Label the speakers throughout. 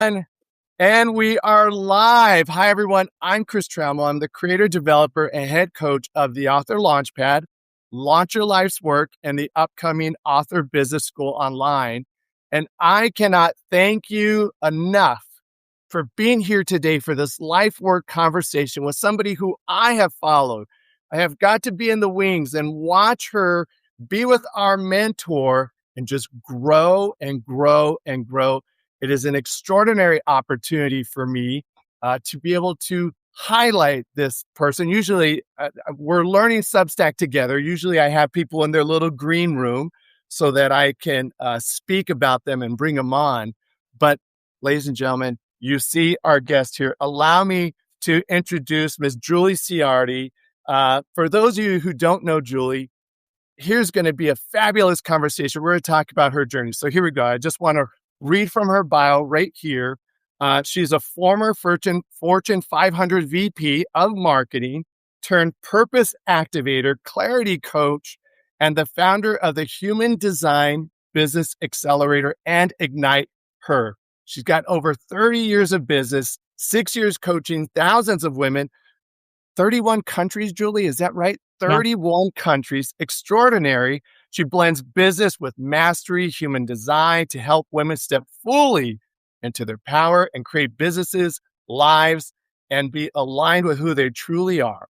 Speaker 1: And we are live. Hi, everyone. I'm Chris Trammell. I'm the creator, developer, and head coach of the Author Launchpad, Launch Your Life's Work, and the upcoming Author Business School online. And I cannot thank you enough for being here today for this life work conversation with somebody who I have followed. I have got to be in the wings and watch her be with our mentor and just grow and grow and grow. It is an extraordinary opportunity for me to be able to highlight this person. Usually, we're learning Substack together. Usually, I have people in their little green room so that I can speak about them and bring them on. But, ladies and gentlemen, you see our guest here. Allow me to introduce Ms. Julie Ciardi. For those of you who don't know Julie, here's going to be a fabulous conversation. We're going to talk about her journey. So here we go. I just want to read from her bio right here. She's a former Fortune 500 VP of marketing turned purpose activator, clarity coach, and the founder of the Human Design Business Accelerator and Ignite Her. She's got over 30 years of business, 6 years coaching thousands of women, 31 countries, Julie, is that right? 31 countries, extraordinary. She blends business with mastery, human design to help women step fully into their power and create businesses, lives, and be aligned with who they truly are.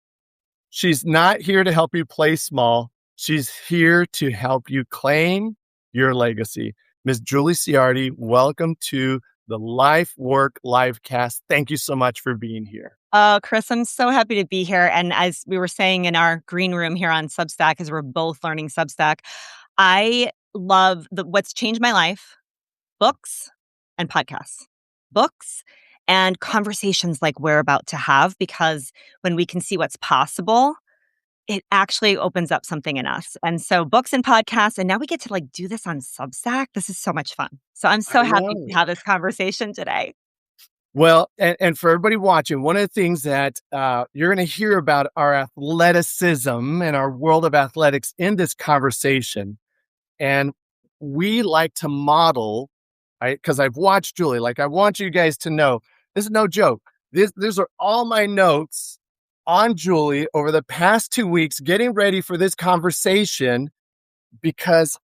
Speaker 1: She's not here to help you play small. She's here to help you claim your legacy. Ms. Julie Ciardi, welcome to the Life Work Livecast. Thank you so much for being here.
Speaker 2: Chris, I'm so happy to be here. And as we were saying in our green room here on Substack, as we're both learning Substack, I love what's changed my life, books and podcasts. Books and conversations like we're about to have, because when we can see what's possible, it actually opens up something in us. And so books and podcasts, and now we get to do this on Substack. This is so much fun. So I'm so happy to have this conversation today.
Speaker 1: Well, and for everybody watching, one of the things that you're going to hear about our athleticism and our world of athletics in this conversation. And we like to model, because I've watched Julie, I want you guys to know, this is no joke. These are all my notes on Julie over the past 2 weeks, getting ready for this conversation, because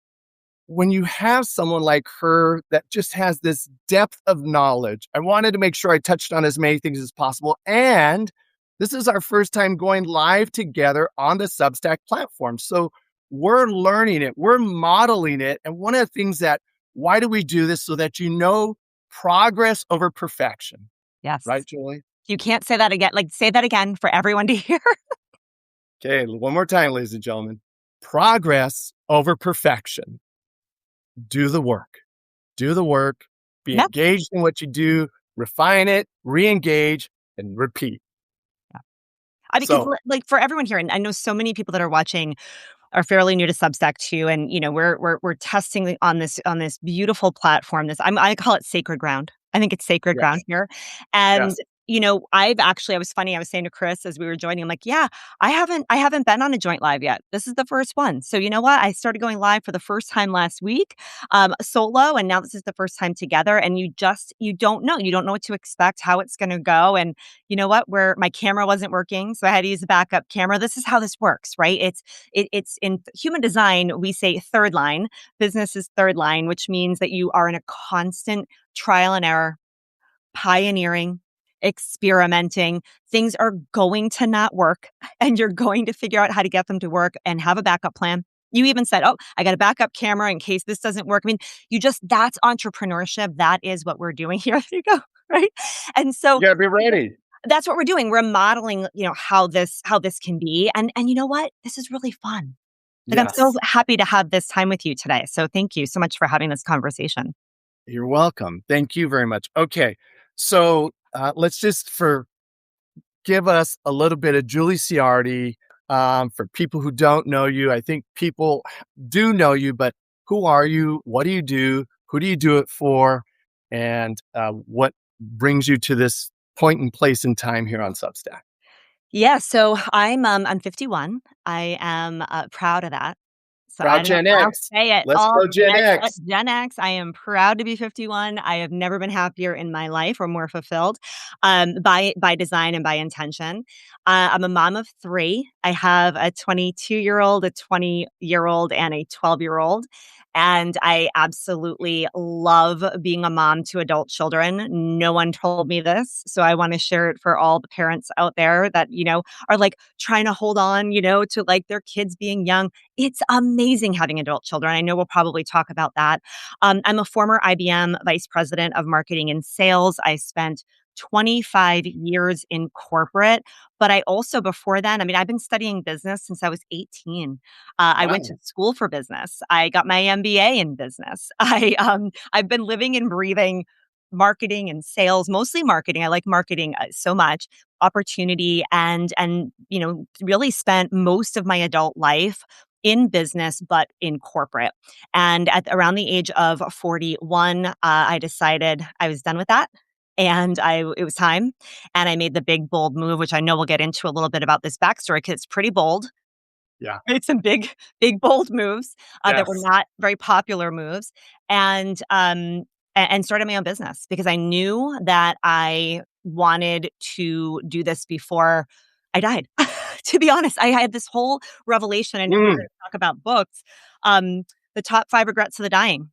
Speaker 1: when you have someone like her that just has this depth of knowledge, I wanted to make sure I touched on as many things as possible. And this is our first time going live together on the Substack platform. So we're learning it, we're modeling it. And one of the things why do we do this? So that progress over perfection.
Speaker 2: Yes.
Speaker 1: Right, Julie?
Speaker 2: You can't say that again. Say that again for everyone to hear.
Speaker 1: Okay, one more time, ladies and gentlemen. Progress over perfection. Do the work. Do the work. Be engaged in what you do. Refine it. Re-engage and repeat.
Speaker 2: Yeah. Because for everyone here, and I know so many people that are watching are fairly new to Substack too, and we're testing on this beautiful platform. I call it sacred ground. I think it's sacred ground here, and. I was saying to Chris as we were joining, I'm like, yeah, I haven't been on a joint live yet. This is the first one. So you know what? I started going live for the first time last week, solo. And now this is the first time together. And you don't know. You don't know what to expect, how it's going to go. And you know what? Where my camera wasn't working, so I had to use a backup camera. This is how this works, right? It's in human design, we say third line. Business is third line, which means that you are in a constant trial and error, pioneering, experimenting. Things are going to not work, and you're going to figure out how to get them to work and have a backup plan. You even said, oh, I got a backup camera in case this doesn't work. I mean, that's entrepreneurship. That is what we're doing here. There you go. Right. And so
Speaker 1: you gotta be ready.
Speaker 2: That's what we're doing. We're modeling, how this can be. And you know what? This is really fun. I'm so happy to have this time with you today. So thank you so much for having this conversation.
Speaker 1: You're welcome. Thank you very much. Okay. So let's just give us a little bit of Julie Ciardi for people who don't know you. I think people do know you, but who are you? What do you do? Who do you do it for? And what brings you to this point and place in time here on Substack?
Speaker 2: Yeah, so I'm 51. I am proud of that. So I
Speaker 1: Proud
Speaker 2: don't
Speaker 1: Gen
Speaker 2: I'll
Speaker 1: X.
Speaker 2: say it
Speaker 1: Let's
Speaker 2: all
Speaker 1: go Gen X.
Speaker 2: Gen X. I am proud to be 51. I have never been happier in my life or more fulfilled, by design and by intention. I'm a mom of 3. I have a 22-year-old, a 20-year-old, and a 12-year-old. And I absolutely love being a mom to adult children. No one told me this, so I wanna share it for all the parents out there that, are, like, trying to hold on, to, like, their kids being young. It's amazing having adult children. I know we'll probably talk about that. I'm a former IBM vice president of marketing and sales. I spent 25 years in corporate, but I also before then, I mean, I've been studying business since I was 18. I went to
Speaker 1: Wow.
Speaker 2: school for business. I got my MBA in business. I've been living and breathing marketing and sales, mostly marketing. I like marketing so much, opportunity, and really spent most of my adult life in business, but in corporate. And at around the age of 41, I decided I was done with that. And it was time. And I made the big, bold move, which I know we'll get into a little bit about this backstory because it's pretty bold.
Speaker 1: Yeah.
Speaker 2: Made some big, big, bold moves that were
Speaker 1: Yes.
Speaker 2: not very popular moves, and started my own business because I knew that I wanted to do this before I died. To be honest, I had this whole revelation. I know we're
Speaker 1: Mm.
Speaker 2: going to talk about books. Um, the top 5 regrets of the dying.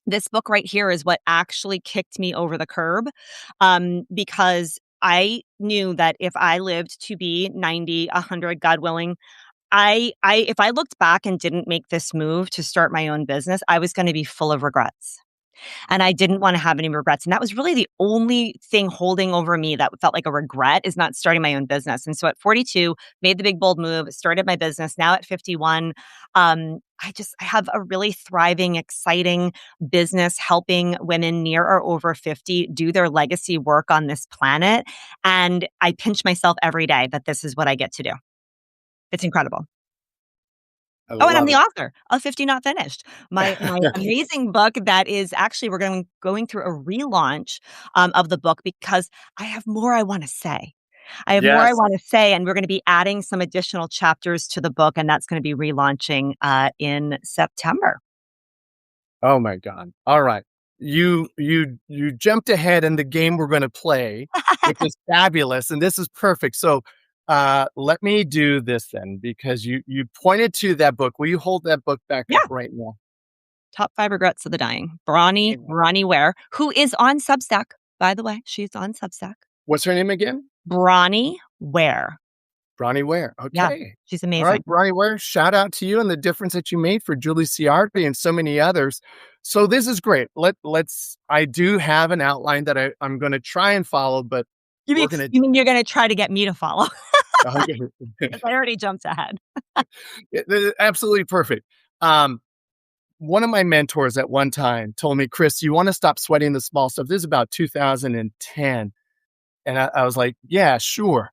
Speaker 2: This book right here is what actually kicked me over the curb, because I knew that if I lived to be 90, 100, God willing, if I looked back and didn't make this move to start my own business, I was gonna be full of regrets, and I didn't wanna have any regrets, and that was really the only thing holding over me that felt like a regret is not starting my own business, and so at 42, made the big bold move, started my business. Now at 51, I have a really thriving, exciting business helping women near or over 50 do their legacy work on this planet, and I pinch myself every day that this is what I get to do. It's incredible.
Speaker 1: I
Speaker 2: Oh, and I'm
Speaker 1: love
Speaker 2: the
Speaker 1: it.
Speaker 2: author of 50 Not Finished, my amazing book that is actually we're going through a relaunch, of the book because I have more I wanna say. I have more I
Speaker 1: Yes.
Speaker 2: wanna say, and we're gonna be adding some additional chapters to the book, and that's gonna be relaunching, in September.
Speaker 1: Oh my God. All right. You jumped ahead in the game we're going to play, which is fabulous, and this is perfect. So, let me do this then, because you pointed to that book. Will you hold that book back
Speaker 2: Yeah,
Speaker 1: up right now?
Speaker 2: Top 5 Regrets of the Dying. Bronnie Ware, who is on Substack, by the way, she's on Substack.
Speaker 1: What's her name again?
Speaker 2: Bronnie Ware.
Speaker 1: Bronnie Ware.
Speaker 2: Yeah,
Speaker 1: Okay.
Speaker 2: she's
Speaker 1: All
Speaker 2: amazing.
Speaker 1: right, Bronnie Ware. Shout out to you and the difference that you made for Julie Ciardi and so many others. So this is great. Let's. I do have an outline that I'm going to try and follow, but
Speaker 2: You mean
Speaker 1: we're going
Speaker 2: you mean you're gonna try to get me to follow?
Speaker 1: to.
Speaker 2: 'Cause I already jumped ahead.
Speaker 1: Absolutely perfect. Um, One of my mentors at one time told me, Chris, you want to stop sweating the small stuff. This is about 2010. And I was like, yeah, sure.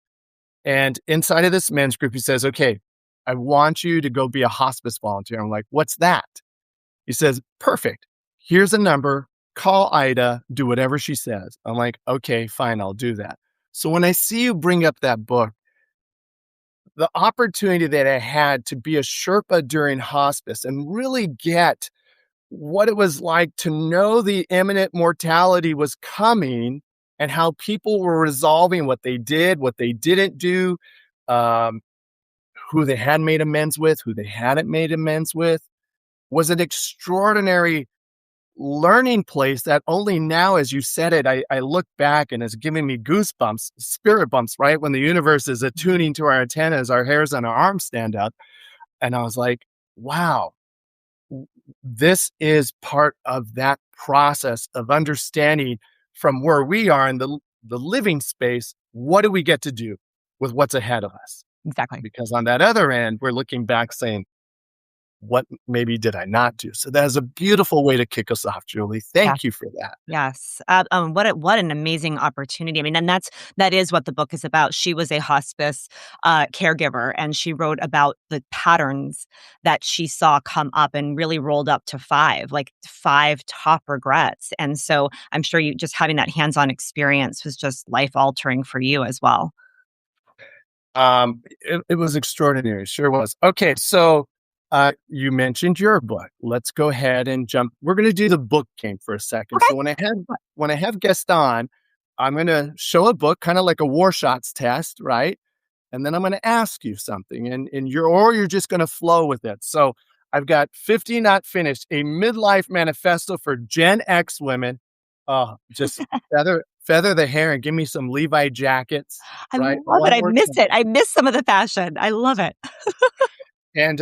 Speaker 1: And inside of this men's group, he says, okay, I want you to go be a hospice volunteer. I'm like, what's that? He says, perfect. Here's a number. Call Ida, do whatever she says. I'm like, okay, fine, I'll do that. So when I see you bring up that book, the opportunity that I had to be a Sherpa during hospice and really get what it was like to know the imminent mortality was coming and how people were resolving what they did, what they didn't do, um, who they had made amends with, who they hadn't made amends with, was an extraordinary learning place that only now, as you said it, I look back and it's giving me goosebumps, spirit bumps, right? When the universe is attuning to our antennas, our hairs on our arms stand up. And I was like, wow, this is part of that process of understanding from where we are in the living space. What do we get to do with what's ahead of us?
Speaker 2: Exactly.
Speaker 1: Because on that other end, we're looking back saying, what maybe did I not do? So that is a beautiful way to kick us off, Julie.
Speaker 2: Yeah.
Speaker 1: Thank you for that.
Speaker 2: Yes. What an amazing opportunity. I mean, and that is what the book is about. She was a hospice caregiver, and she wrote about the patterns that she saw come up and really rolled up to 5, like 5 top regrets. And so I'm sure you just having that hands-on experience was just life altering for you as well.
Speaker 1: It was extraordinary. Sure was. Okay. So You mentioned your book. Let's go ahead and jump. We're going to do the book game for a second.
Speaker 2: Okay.
Speaker 1: So when I have guests on, I'm going to show a book, kind of like a war shots test, right? And then I'm going to ask you something, and you're just going to flow with it. So I've got 50 Not Finished, a midlife manifesto for Gen X women. Oh, just feather the hair and give me some Levi jackets,
Speaker 2: I
Speaker 1: right?
Speaker 2: love it.
Speaker 1: One
Speaker 2: I
Speaker 1: more
Speaker 2: miss
Speaker 1: time.
Speaker 2: it. I miss some of the fashion. I love it.
Speaker 1: And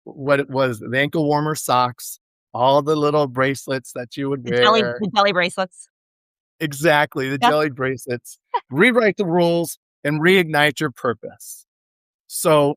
Speaker 1: what it was, the ankle warmer socks, all the little bracelets that you would wear.
Speaker 2: The jelly bracelets.
Speaker 1: Exactly, the
Speaker 2: Yep.
Speaker 1: jelly bracelets. Rewrite the rules and reignite your purpose. So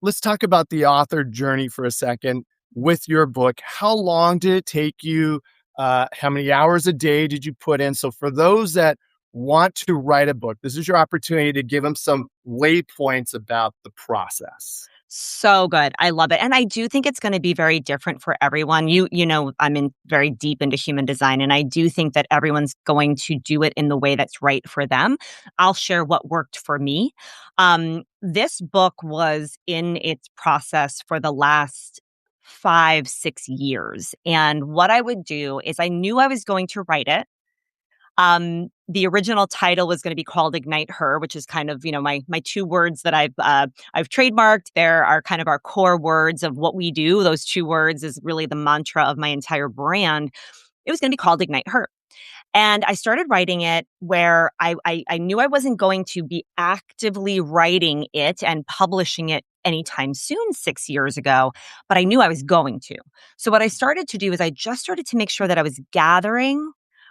Speaker 1: let's talk about the author journey for a second with your book. How long did it take you? How many hours a day did you put in? So for those that want to write a book, this is your opportunity to give them some waypoints about the process.
Speaker 2: So good. I love it. And I do think it's going to be very different for everyone. I'm in very deep into human design, and I do think that everyone's going to do it in the way that's right for them. I'll share what worked for me. This book was in its process for the last 5, 6 years. And what I would do is I knew I was going to write it. The original title was going to be called Ignite Her, which is kind of, my two words that I've trademarked. There are kind of our core words of what we do. Those two words is really the mantra of my entire brand. It was going to be called Ignite Her. And I started writing it where I knew I wasn't going to be actively writing it and publishing it anytime soon 6 years ago, but I knew I was going to. So what I started to do is I just started to make sure that I was gathering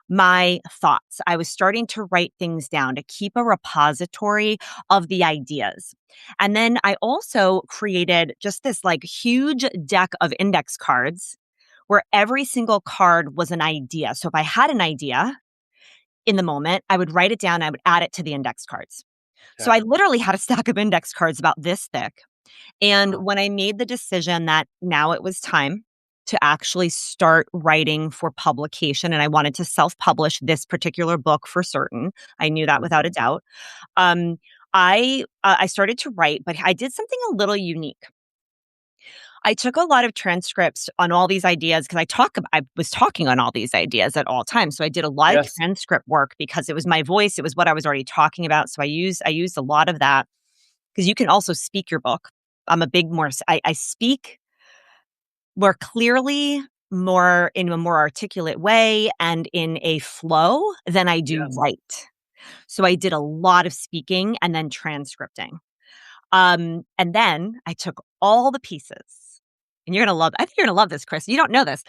Speaker 2: my thoughts. I was starting to write things down to keep a repository of the ideas. And then I also created just this like huge deck of index cards where every single card was an idea. So if I had an idea in the moment, I would write it down, I would add it to the index cards. So
Speaker 1: Okay.
Speaker 2: I literally had a stack of index cards about this thick. And
Speaker 1: Wow.
Speaker 2: when I made the decision that now it was time to actually start writing for publication, and I wanted to self-publish this particular book for certain, I knew that without a
Speaker 1: Mhm.
Speaker 2: doubt. Um, I started to write, but I did something a little unique. I took a lot of transcripts on all these ideas because I was talking on all these ideas at all times. So I did a lot of
Speaker 1: Yes.
Speaker 2: transcript work because it was my voice, it was what I was already talking about. So I used a lot of that because you can also speak your book. I'm a big more I speak more clearly, more in a more articulate way and in a flow than I do
Speaker 1: Yes.
Speaker 2: write. So I did a lot of speaking and then transcripting. And then I took all the pieces, and I think you're gonna love this, Chris. You don't know this.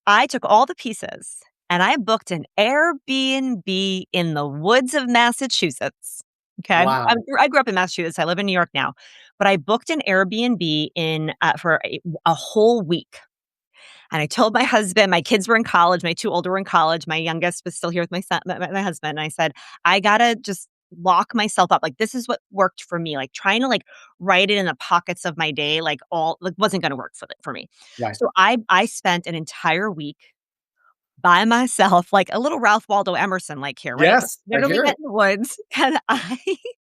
Speaker 2: I took all the pieces and I booked an Airbnb in the woods of Massachusetts. Okay.
Speaker 1: Wow.
Speaker 2: I grew up in Massachusetts. I live in New York now, but I booked an Airbnb for a whole week. And I told my husband, my kids were in college, my two older were in college, my youngest was still here with my son, my husband. And I said, I gotta just lock myself up. Like, this is what worked for me. Like trying to like write it in the pockets of my day, wasn't gonna work for me.
Speaker 1: Right.
Speaker 2: So I spent an entire week by myself, like a little Ralph Waldo Emerson, like here, right?
Speaker 1: Yes, I
Speaker 2: Literally
Speaker 1: hear
Speaker 2: went
Speaker 1: it.
Speaker 2: in the woods and I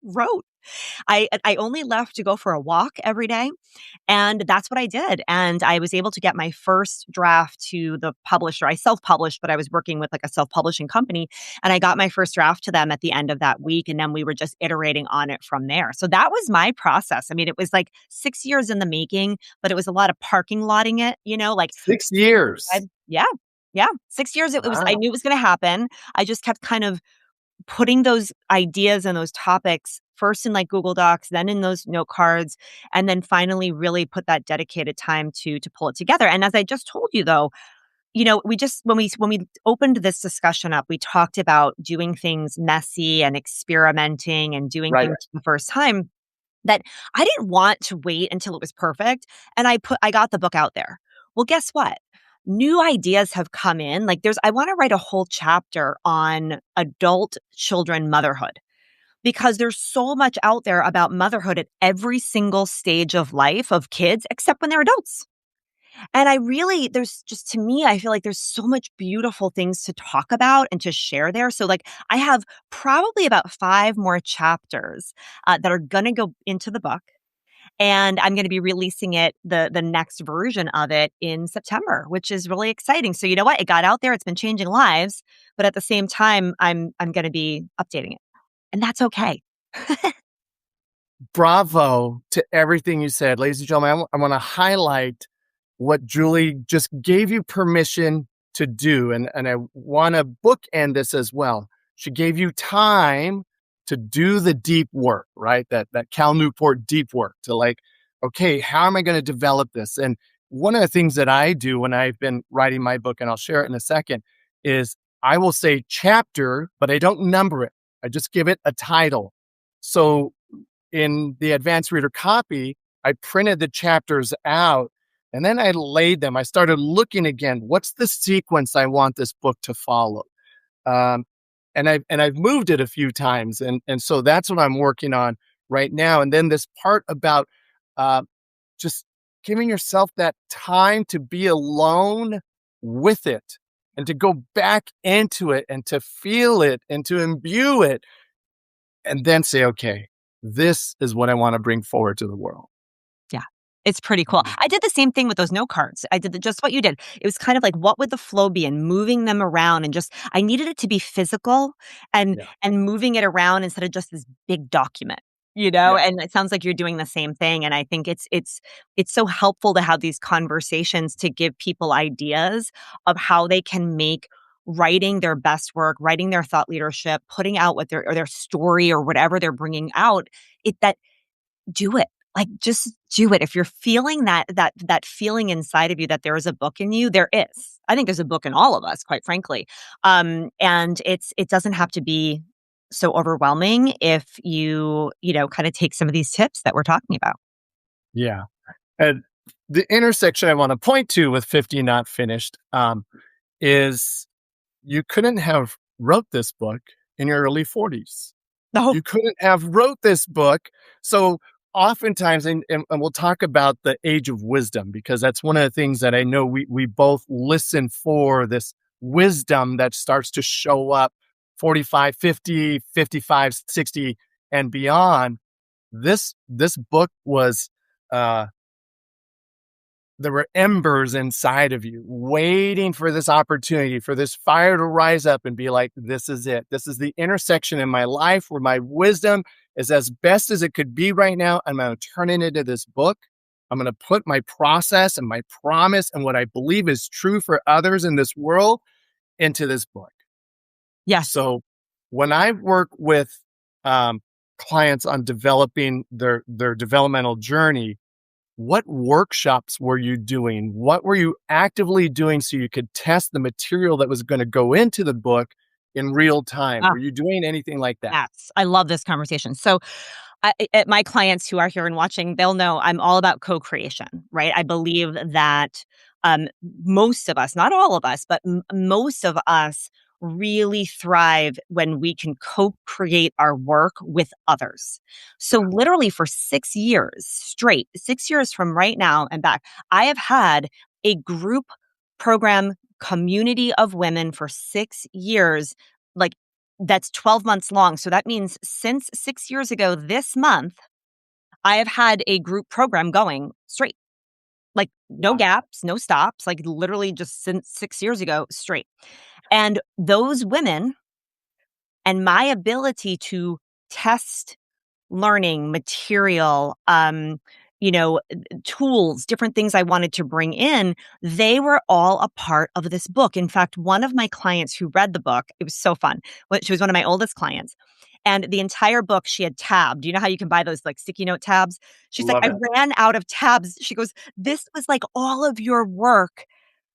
Speaker 2: wrote. I only left to go for a walk every day, and that's what I did, and I was able to get my first draft to the publisher. I self-published, but I was working with, like, a self-publishing company, and I got my first draft to them at the end of that week, and then we were just iterating on it from there. So that was my process. I mean, it was, like, 6 years in the making, but it was a lot of parking lotting it, like
Speaker 1: 6 years.
Speaker 2: yeah, yeah, 6 years. It was I
Speaker 1: Wow.
Speaker 2: knew it was gonna happen. I just kept kind of putting those ideas and those topics first in like Google Docs, then in those note cards, and then finally really put that dedicated time to pull it together. And as I just told you though, we just when we opened this discussion up, we talked about doing things messy and experimenting and doing
Speaker 1: Right.
Speaker 2: things for the first time that I didn't want to wait until it was perfect. And I got the book out there. Well, guess what? New ideas have come in. Like I want to write a whole chapter on adult children motherhood because there's so much out there about motherhood at every single stage of life of kids, except when they're adults. And there's just, to me, I feel like there's so much beautiful things to talk about and to share there. So, like, I have probably about 5 more chapters that are going to go into the book. And I'm going to be releasing the next version of it in September, which is really exciting. So you know what? It got out there. It's been changing lives, but at the same time, I'm going to be updating it, and that's okay.
Speaker 1: Bravo to everything you said. Ladies and gentlemen, I want to highlight what Julie just gave you permission to do. And I want to bookend this as well. She gave you time to do the deep work, right? That Cal Newport deep work to like, okay, how am I going to develop this? And one of the things that I do when I've been writing my book, and I'll share it in a second, is I will say chapter, but I don't number it. I just give it a title. So in the advanced reader copy, I printed the chapters out and then I laid them. I started looking again. What's the sequence I want this book to follow? And I've moved it a few times, and so that's what I'm working on right now. And then this part about just giving yourself that time to be alone with it and to go back into it and to feel it and to imbue it, and then say, okay, this is what I want to bring forward to the world.
Speaker 2: Yeah, it's pretty cool. I did the same thing with those note cards. I did just what you did. It was kind of like, what would the flow be, and moving them around, and just I needed it to be physical and moving it around instead of just this big document, And it sounds like you're doing the same thing. And I think it's so helpful to have these conversations to give people ideas of how they can make writing their best work, writing their thought leadership, putting out what their story or whatever they're bringing out. Do it. Like, just do it. If you're feeling that feeling inside of you that there is a book in you, there is. I think there's a book in all of us, quite frankly. And it doesn't have to be so overwhelming if you kind of take some of these tips that we're talking about.
Speaker 1: Yeah. And the intersection I want to point to with 50 Not Finished is you couldn't have wrote this book in your early 40s.
Speaker 2: No.
Speaker 1: You couldn't have wrote this book. So oftentimes, and we'll talk about the age of wisdom, because that's one of the things that I know we both listen for, this wisdom that starts to show up 45, 50, 55, 60, and beyond. This book was, there were embers inside of you waiting for this opportunity, for this fire to rise up and be like, this is it. This is the intersection in my life where my wisdom is as best as it could be right now. I'm going to turn it into this book. I'm going to put my process and my promise and what I believe is true for others in this world into this book.
Speaker 2: Yeah.
Speaker 1: So when I work with clients on developing their developmental journey, what workshops were you doing? What were you actively doing so you could test the material that was going to go into the book in real time? Were you doing anything like that?
Speaker 2: Yes, I love this conversation. So my clients who are here and watching, they'll know I'm all about co-creation, right? I believe that most of us, not all of us, but most of us really thrive when we can co-create our work with others. So literally for 6 years straight, 6 years from right now and back, I have had a group program community of women for 6 years, like that's 12 months long. So that means since 6 years ago this month, I have had a group program going straight. Like no gaps, no stops, like literally just since 6 years ago straight. And those women and my ability to test learning material, tools, different things I wanted to bring in, they were all a part of this book. In fact, one of my clients who read the book, it was so fun. She was one of my oldest clients. And the entire book she had tabbed. You know how you can buy those like sticky note tabs? She's like, I ran out of tabs. She goes, this was like all of your work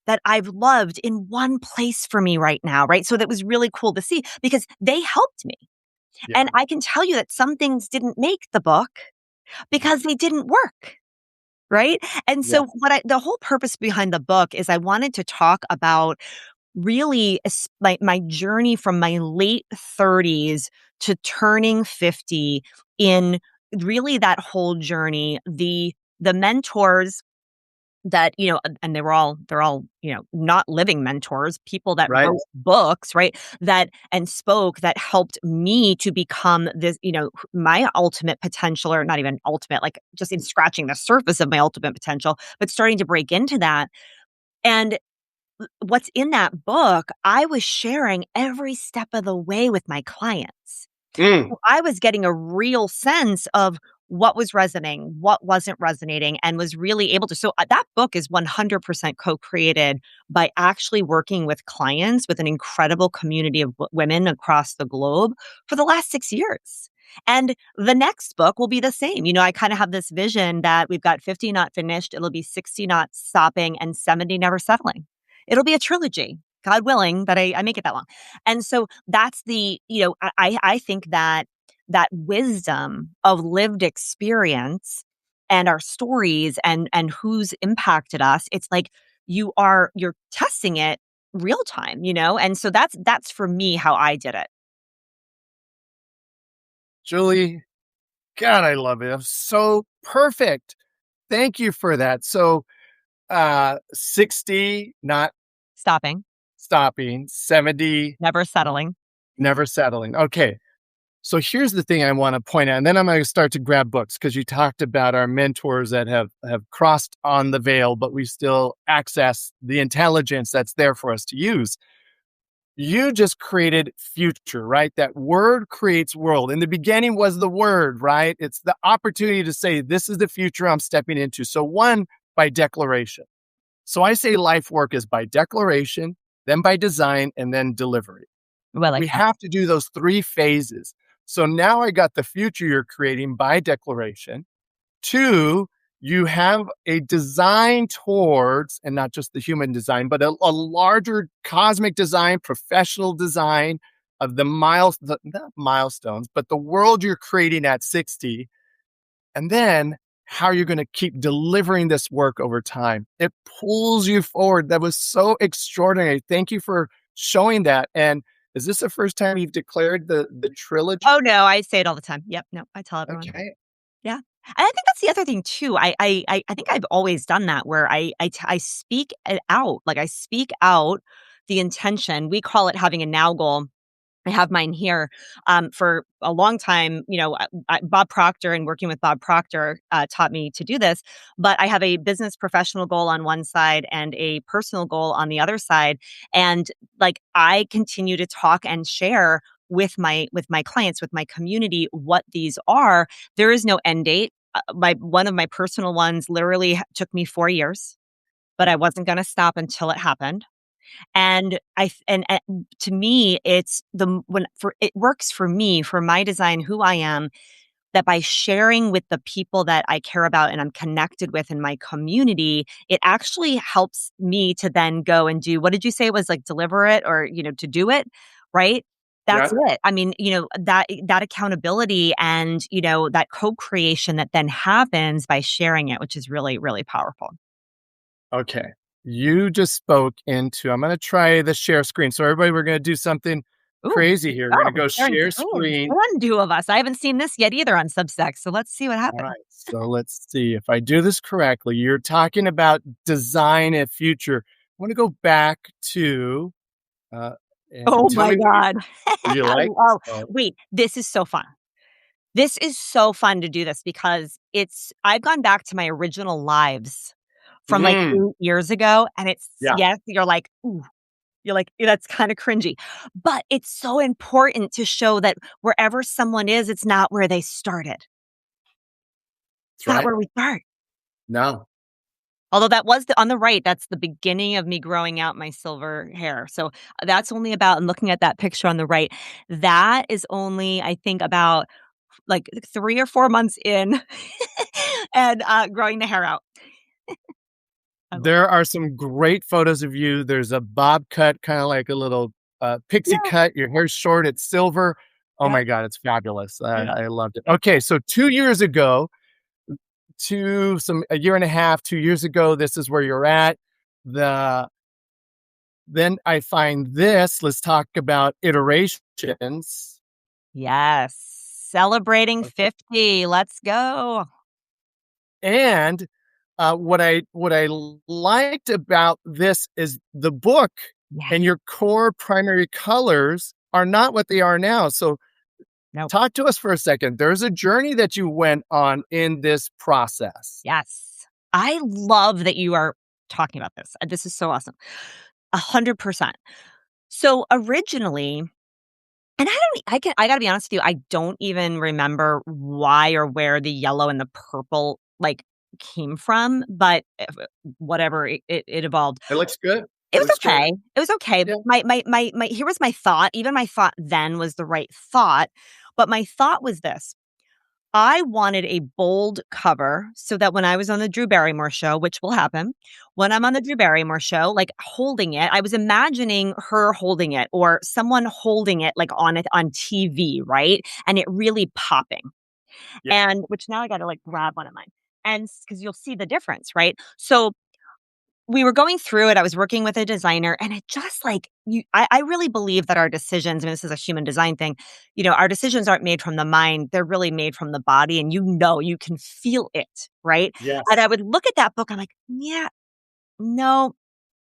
Speaker 2: that I've loved in one place for me right now, right? So that was really cool to see because they helped me. Yeah. And I can tell you that some things didn't make the book because they didn't work, right? And so the whole purpose behind the book is I wanted to talk about really my journey from my late 30s to turning 50, in really that whole journey, the mentors that, and they're all, not living mentors, people that
Speaker 1: Right.
Speaker 2: wrote books, right? That and spoke that helped me to become this, my ultimate potential, or not even ultimate, like just in scratching the surface of my ultimate potential, but starting to break into that. And what's in that book, I was sharing every step of the way with my clients.
Speaker 1: Mm.
Speaker 2: So I was getting a real sense of what was resonating, what wasn't resonating, and was really able to. So that book is 100% co-created by actually working with clients with an incredible community of women across the globe for the last 6 years. And the next book will be the same. I kind of have this vision that we've got 50 not finished, it'll be 60 not stopping, and 70 never settling. It'll be a trilogy, God willing, that I make it that long. And so that's I think that that wisdom of lived experience and our stories and who's impacted us, it's like you're testing it real time, And so that's for me how I did it.
Speaker 1: Julie, God, I love it. It was so perfect. Thank you for that. So 60, not
Speaker 2: Stopping,
Speaker 1: stopping, 70,
Speaker 2: never settling.
Speaker 1: never settling. Okay. So here's the thing I want to point out, and then I'm going to start to grab books because you talked about our mentors that have crossed on the veil, but we still access the intelligence that's there for us to use. You just created future, right? That word creates world. In the beginning was the word, right? It's the opportunity to say, this is the future I'm stepping into. So one, by declaration. So I say life work is by declaration, then by design, and then delivery.
Speaker 2: Well,
Speaker 1: We
Speaker 2: like that.
Speaker 1: have to do those 3 phases. So now I got the future you're creating by declaration. 2, you have a design towards, and not just the human design, but a larger cosmic design, professional design of not milestones, but the world you're creating at 60. And then how you're going to keep delivering this work over time. It pulls you forward. That was so extraordinary. Thank you for showing that. And is this the first time you've declared the trilogy?
Speaker 2: Oh no, I say it all the time. Yep. No, I tell everyone.
Speaker 1: Okay.
Speaker 2: Yeah. And I think that's the other thing too. I think I've always done that where I speak it out. Like I speak out the intention. We call it having a now goal. I have mine here. For a long time, Bob Proctor and working with Bob Proctor taught me to do this. But I have a business professional goal on one side and a personal goal on the other side. And like I continue to talk and share with my clients, with my community, what these are. There is no end date. My one of my personal ones literally took me 4 years, but I wasn't going to stop until it happened. And to me, it's it works for me, for my design, who I am, that by sharing with the people that I care about and I'm connected with in my community, it actually helps me to then go and do, what did you say it was, like, deliver it, or, to do it, right? That's
Speaker 1: Yeah.
Speaker 2: it. I mean, that accountability and, that co-creation that then happens by sharing it, which is really, really powerful.
Speaker 1: Okay. You just spoke into, I'm going to try the share screen. So everybody, we're going to do something
Speaker 2: Ooh.
Speaker 1: crazy here. We're going to
Speaker 2: Oh,
Speaker 1: go
Speaker 2: sharing
Speaker 1: share
Speaker 2: screens.
Speaker 1: screen.
Speaker 2: One, two of us. I haven't seen this yet either on Substack, so let's see what
Speaker 1: All
Speaker 2: happens.
Speaker 1: right. So let's see if I do this correctly. You're talking about design and future. I want to go back to, uh, and
Speaker 2: Oh
Speaker 1: tell
Speaker 2: my
Speaker 1: me what
Speaker 2: god.
Speaker 1: you like.
Speaker 2: Oh,
Speaker 1: Oh,
Speaker 2: wait, this is so fun. This is so fun to do this because I've gone back to my original lives from, like,
Speaker 1: mm,
Speaker 2: 8 years ago, and it's
Speaker 1: yeah,
Speaker 2: yes, you're like, "Ooh," you're like, "That's kinda cringy," but it's so important to show that wherever someone is, it's not where they started.
Speaker 1: that's
Speaker 2: It's not
Speaker 1: right.
Speaker 2: where we start.
Speaker 1: No.
Speaker 2: Although that was on the right, that's the beginning of me growing out my silver hair. So that's only about, and looking at that picture on the right, that is only, I think, about like 3 or 4 months in and, growing the hair out. I love it.
Speaker 1: There are some great photos of you. There's a bob cut, kind of like a little pixie
Speaker 2: Yeah,
Speaker 1: cut. Your hair's short, it's silver. Oh
Speaker 2: yeah,
Speaker 1: my God, it's fabulous.
Speaker 2: yeah.
Speaker 1: I loved it. Okay, so 2 years ago, a year and a half, 2 years ago, this is where you're at. The Then I find this. Let's talk about iterations.
Speaker 2: Yes. Celebrating
Speaker 1: Okay.
Speaker 2: 50, let's go.
Speaker 1: And what I liked about this is the book
Speaker 2: Yeah.
Speaker 1: and your core primary colors are not what they are now. So
Speaker 2: Nope.
Speaker 1: talk to us for a second. There's a journey that you went on in this process.
Speaker 2: Yes. I love that you are talking about this. This is so awesome. 100%. So originally, and I gotta be honest with you, I don't even remember why or where the yellow and the purple like came from, but whatever it evolved.
Speaker 1: It looks good.
Speaker 2: It
Speaker 1: It
Speaker 2: was
Speaker 1: looks good.
Speaker 2: okay. It was okay.
Speaker 1: Yeah.
Speaker 2: My here was my thought. Even my thought then was the right thought, but my thought was this. I wanted a bold cover so that when I was on the Drew Barrymore show, which will happen, when I'm on the Drew Barrymore show, like holding it, I was imagining her holding it or someone holding it like on it on TV, right? And it really popping.
Speaker 1: Yeah.
Speaker 2: And which now I got to like grab one of mine. And because you'll see the difference, right? So we were going through it. I was working with a designer and it just like I really believe that our decisions, and this is a human design thing, our decisions aren't made from the mind. They're really made from the body. And you can feel it, right? And
Speaker 1: Yes.
Speaker 2: I would look at that book. I'm like, yeah, no,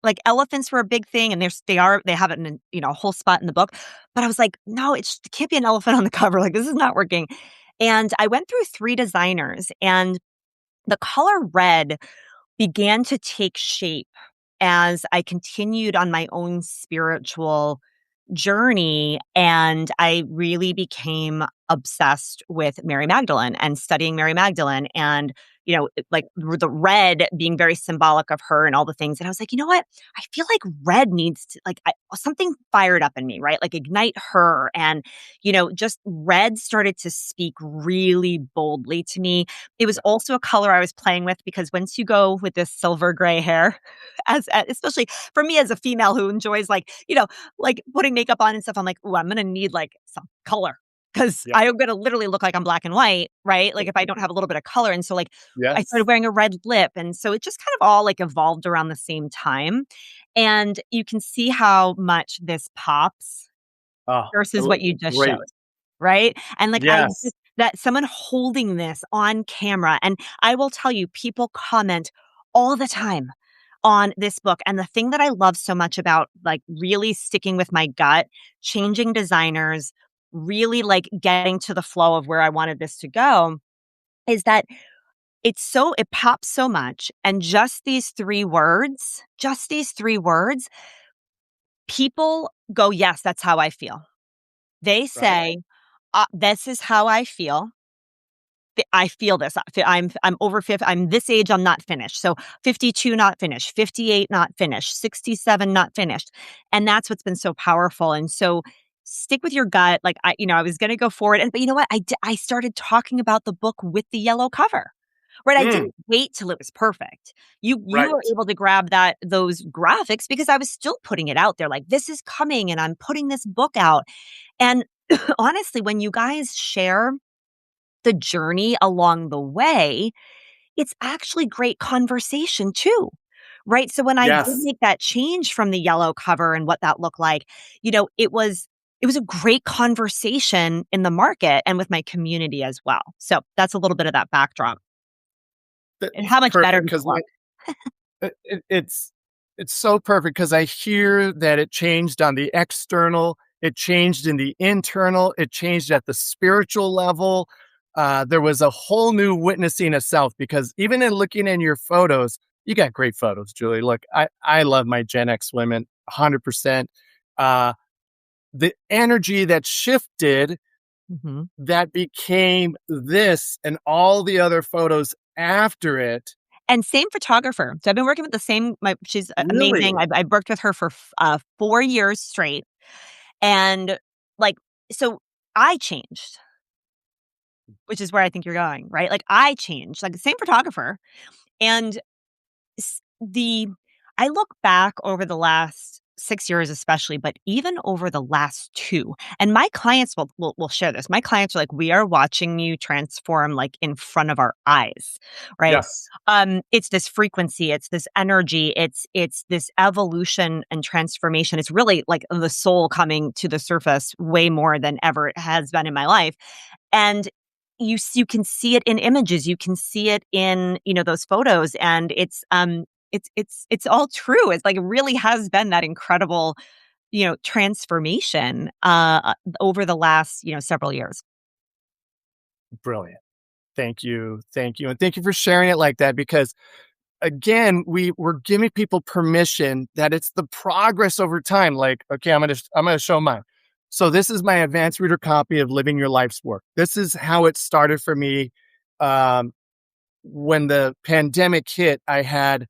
Speaker 2: like elephants were a big thing and they have it in, a whole spot in the book. But I was like, no, it can't be an elephant on the cover. Like this is not working. And I went through 3 designers and the color red began to take shape as I continued on my own spiritual journey. And I really became obsessed with Mary Magdalene and studying Mary Magdalene and, like the red being very symbolic of her and all the things. And I was like, you know what? I feel like red needs to, like, something fired up in me, right? Like ignite her. And, just red started to speak really boldly to me. It was also a color I was playing with because once you go with this silver gray hair, especially for me as a female who enjoys like putting makeup on and stuff, I'm like, "Ooh, I'm gonna need like some color because
Speaker 1: Yeah.
Speaker 2: I'm gonna literally look like I'm black and white, right? Like if I don't have a little bit of color." And so like I started
Speaker 1: Yes.
Speaker 2: wearing a red lip. And so it just kind of all like evolved around the same time. And you can see how much this pops
Speaker 1: Oh,
Speaker 2: versus what you just showed.
Speaker 1: great.
Speaker 2: Right? And like I
Speaker 1: Yes.
Speaker 2: just that someone holding this on camera, and I will tell you, people comment all the time on this book. And the thing that I love so much about like really sticking with my gut, changing designers, really like getting to the flow of where I wanted this to go is that it pops so much. And just these 3 words, people go, yes, that's how I feel. They
Speaker 1: Right.
Speaker 2: say, this is how I feel. I feel this. I'm over 50. I'm this age. I'm not finished. So 52 not finished, 58 not finished, 67 not finished, and that's what's been so powerful. And so stick with your gut. Like I was going to go forward, but you know what? I started talking about the book with the yellow cover. Right, I
Speaker 1: Mm,
Speaker 2: didn't wait till it was perfect. You were
Speaker 1: right.
Speaker 2: able to grab those graphics because I was still putting it out there. Like this is coming, and I'm putting this book out. And honestly, when you guys share the journey along the way, it's actually great conversation too. Right? So when I did
Speaker 1: Yes.
Speaker 2: make that change from the yellow cover and what that looked like, it was a great conversation in the market and with my community as well. So that's a little bit of that backdrop. And
Speaker 1: That's
Speaker 2: how much better
Speaker 1: perfect
Speaker 2: does it
Speaker 1: because
Speaker 2: look?
Speaker 1: it's so perfect because I hear that it changed on the external, it changed in the internal, it changed at the spiritual level. There was a whole new witnessing of self because even in looking in your photos, you got great photos, Julie. Look, I love my Gen X women 100%. Uh, the energy that shifted
Speaker 2: Mhm.
Speaker 1: that became this and all the other photos after it.
Speaker 2: And same photographer. So I've been working with the same she's amazing.
Speaker 1: Really?
Speaker 2: I've worked with her for 4 years straight. And, like, so I changed, which is where I think you're going, right? Like, I changed, like, the same photographer. And s the I look back over the last 6 years especially, but even over the last 2, and my clients will share this. My clients are like, "We are watching you transform, like, in front of our eyes," right?
Speaker 1: Yes.
Speaker 2: It's this frequency, it's this energy, it's this evolution and transformation. It's really, like, the soul coming to the surface way more than ever it has been in my life, and you can see it in images, you can see it in, those photos, and it's all true. It's like it really has been that incredible, transformation over the last, several years.
Speaker 1: Brilliant. Thank you. Thank you. And thank you for sharing it like that because again, we're giving people permission that it's the progress over time. Like, okay, I'm gonna show mine. So this is my advanced reader copy of Living Your Life's Work. This is how it started for me. Um, when the pandemic hit, I had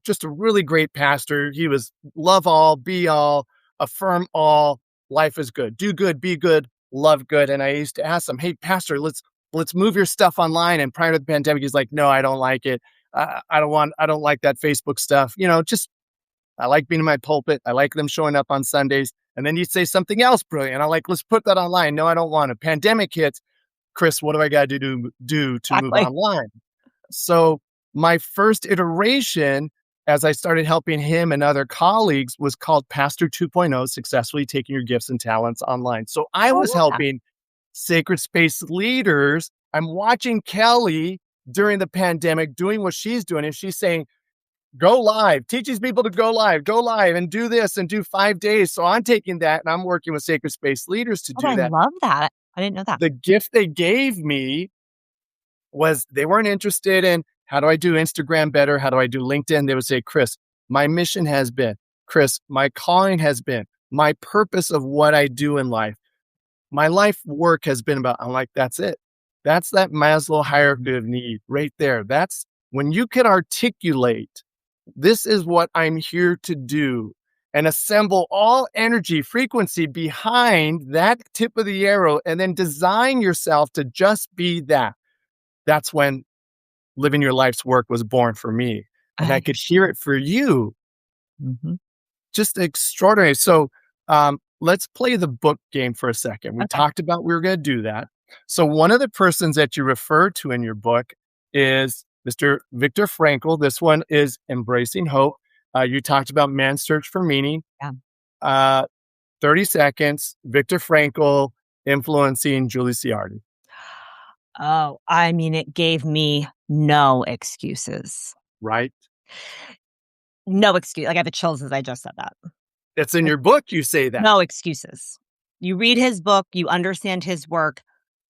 Speaker 1: just a really great pastor. He was love all, be all, affirm all, life is good, do good, be good, love good. And I used to ask him, "Hey, pastor, let's move your stuff online." And prior to the pandemic, he's like, "No, I don't like it. I don't like that Facebook stuff. Just I like being in my pulpit. I like them showing up on Sundays." And then you'd say something else brilliant. I'm like, "Let's put that online." No, I don't want it. Pandemic hits. Chris, what do I got to do to move
Speaker 2: Exactly.
Speaker 1: online? So my first iteration, as I started helping him and other colleagues, was called Pastor 2.0, Successfully Taking Your Gifts and Talents Online. So I
Speaker 2: Oh, I
Speaker 1: was
Speaker 2: love that.
Speaker 1: helping sacred space leaders. I'm watching Kelly during the pandemic doing what she's doing, and she's saying, go live, teaches people to go live and do this and do 5 days. So I'm taking that and I'm working with sacred space leaders to
Speaker 2: Oh,
Speaker 1: do
Speaker 2: I
Speaker 1: that.
Speaker 2: love that. I didn't know that.
Speaker 1: The gift they gave me was they weren't interested in how do I do Instagram better? How do I do LinkedIn? They would say, Chris, my mission has been, Chris, my calling has been, my purpose of what I do in life, my life work has been about, I'm like, that's it. That's that Maslow hierarchy of need right there. That's when you can articulate, this is what I'm here to do and assemble all energy frequency behind that tip of the arrow and then design yourself to just be that. That's when Living Your Life's Work was born for me. And I
Speaker 2: I
Speaker 1: could hear it for you.
Speaker 2: Mhm.
Speaker 1: Just extraordinary. So let's play the book game for a second. We
Speaker 2: Okay.
Speaker 1: talked about we were going to do that. So one of the persons that you refer to in your book is Mr. Viktor Frankl. This one is Embracing Hope. You talked about Man's Search for Meaning.
Speaker 2: Yeah.
Speaker 1: Uh, 30 seconds, Viktor Frankl influencing Julie Ciardi,
Speaker 2: Oh, I mean, it gave me no excuses.
Speaker 1: right?
Speaker 2: No excuse. Like, I have the chills as I just said that.
Speaker 1: It's in
Speaker 2: Like,
Speaker 1: your book, you say that.
Speaker 2: no excuses. You read his book, you understand his work,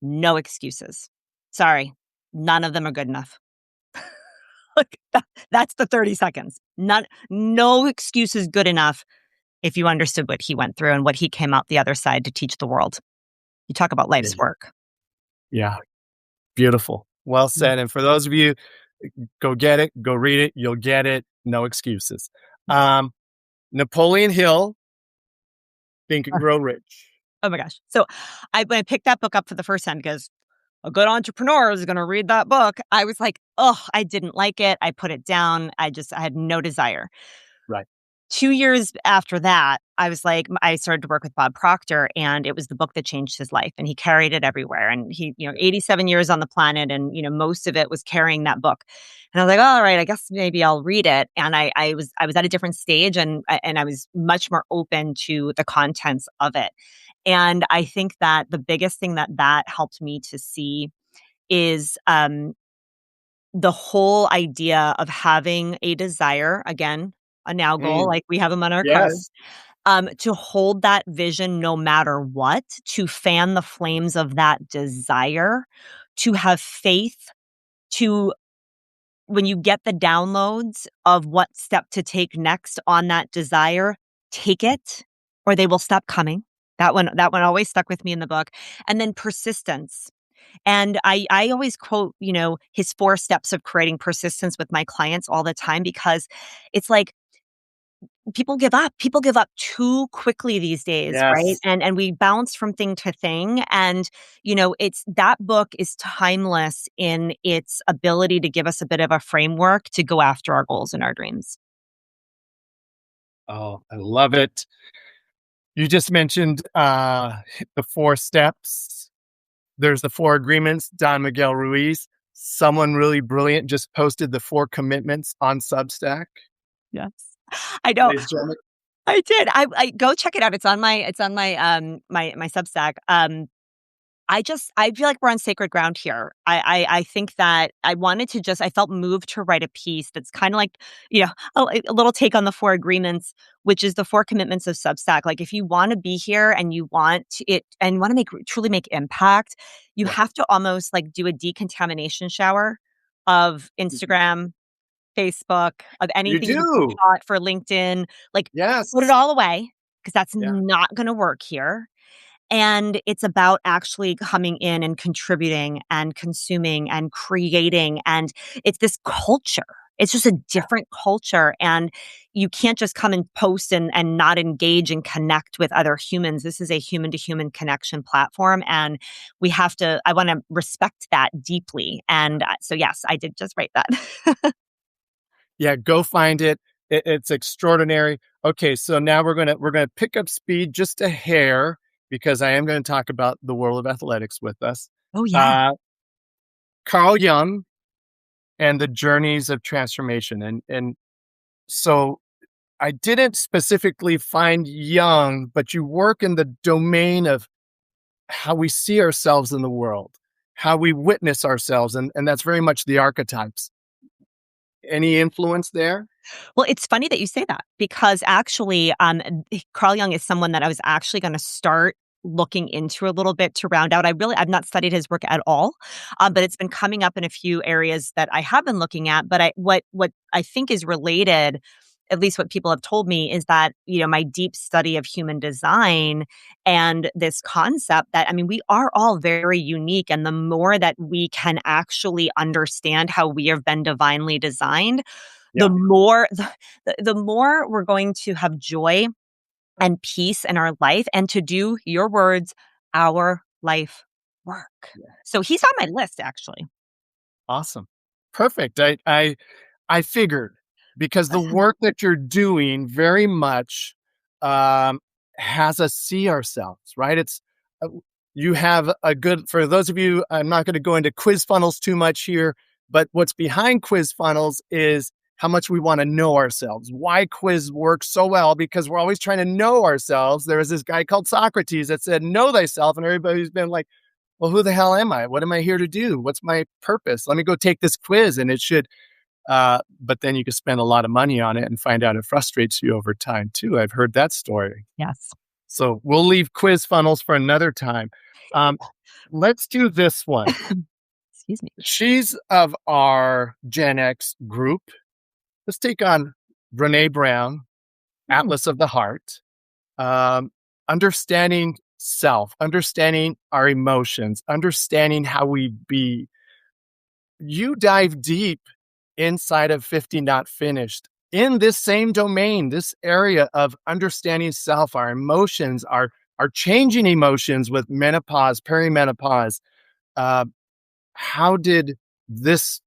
Speaker 2: no excuses. Sorry, none of them are good enough. Like, that's the 30 seconds. No excuse is good enough if you understood what he went through and what he came out the other side to teach the world. You talk about
Speaker 1: Yeah.
Speaker 2: life's work.
Speaker 1: Yeah. Beautiful. Well
Speaker 2: Mm.
Speaker 1: said. And for those of you, go get it, go read it. You'll get it. No excuses. Um, Napoleon Hill, Think and Grow Rich.
Speaker 2: Oh my gosh. So when I picked that book up for the first time, because a good entrepreneur is going to read that book, I was like, oh, I didn't like it. I put it down. I had no desire.
Speaker 1: Right.
Speaker 2: 2 years after that, I was like, I started to work with Bob Proctor, and it was the book that changed his life, and he carried it everywhere. And he, 87 years on the planet, and, most of it was carrying that book. And I was like, all right, I guess maybe I'll read it. And I was at a different stage, and I was much more open to the contents of it. And I think that the biggest thing that helped me to see is the whole idea of having a desire, again, a now goal,
Speaker 1: Mm,
Speaker 2: like we have them on our cards,
Speaker 1: yes.
Speaker 2: to hold that vision no matter what, to fan the flames of that desire, to have faith, to when you get the downloads of what step to take next on that desire, take it or they will stop coming. That one always stuck with me in the book. And then persistence. And I always quote, his 4 steps of creating persistence with my clients all the time, because it's like people give up. People give up too quickly these days, right?
Speaker 1: Yes.
Speaker 2: And we bounce from thing to thing. And, it's that book is timeless in its ability to give us a bit of a framework to go after our goals and our dreams.
Speaker 1: Oh, I love it. You just mentioned the 4 steps. There's the 4 agreements. Don Miguel Ruiz, someone really brilliant, just posted the 4 commitments on Substack.
Speaker 2: Yes. I know.
Speaker 1: Ladies and gentlemen,
Speaker 2: I did. I go check it out. It's on my my Substack. I feel like we're on sacred ground here. I think that I felt moved to write a piece that's kind of like, a little take on the four agreements, which is the four commitments of Substack. Like if you want to be here and you want it and want to truly make impact, you
Speaker 1: Yeah.
Speaker 2: have to almost like do a decontamination shower of Instagram, Facebook, of
Speaker 1: You
Speaker 2: anything you've
Speaker 1: do.
Speaker 2: taught for LinkedIn, like put it
Speaker 1: Yes.
Speaker 2: all away because that's
Speaker 1: Yeah.
Speaker 2: not going to work here. And it's about actually coming in and contributing and consuming and creating. And it's this culture. It's just a different culture. And you can't just come and post and not engage and connect with other humans. This is a human to human connection platform. And I want to respect that deeply. And so, yes, I did just write that.
Speaker 1: Yeah, go find it. It's extraordinary. Okay, so now we're gonna pick up speed just a hair because I am going to talk about the world of athletics with us.
Speaker 2: Oh, yeah.
Speaker 1: Uh, Carl Jung and the journeys of transformation, and so I didn't specifically find Jung, but you work in the domain of how we see ourselves in the world, how we witness ourselves, and that's very much the archetypes. Any influence there?
Speaker 2: Well, it's funny that you say that because actually, Carl Jung is someone that I was actually going to start looking into a little bit to round out. I've not studied his work at all, but it's been coming up in a few areas that I have been looking at. But what I think is related, at least what people have told me, is that my deep study of human design and this concept that we are all very unique, and the more that we can actually understand how we have been divinely designed, the
Speaker 1: Yeah.
Speaker 2: more the more we're going to have joy and peace in our life and to do your words, our life work.
Speaker 1: Yeah.
Speaker 2: So he's on my list actually.
Speaker 1: Awesome. Perfect. I figured because the work that you're doing very much um, has us see ourselves, right? It's uh, you have a good for those of you. I'm not going to go into quiz funnels too much here, but what's behind quiz funnels is how much we want to know ourselves. Why quiz works so well because we're always trying to know ourselves. There was this guy called Socrates that said, "Know thyself," and everybody's been like, well, who the hell am I? What am I here to do? What's my purpose? Let me go take this quiz. And it should, but then you can spend a lot of money on it and find out it frustrates you over time too. I've heard that story.
Speaker 2: Yes.
Speaker 1: So we'll leave quiz funnels for another time. Um, let's do this one.
Speaker 2: Excuse me.
Speaker 1: She's of our Gen X group. Let's take on Brene Brown, Atlas of the Heart. Understanding self, understanding our emotions, understanding how we be. You dive deep inside of 50 Not Finished in this same domain, this area of understanding self, our emotions, our changing emotions with menopause, perimenopause. Uh, how did this?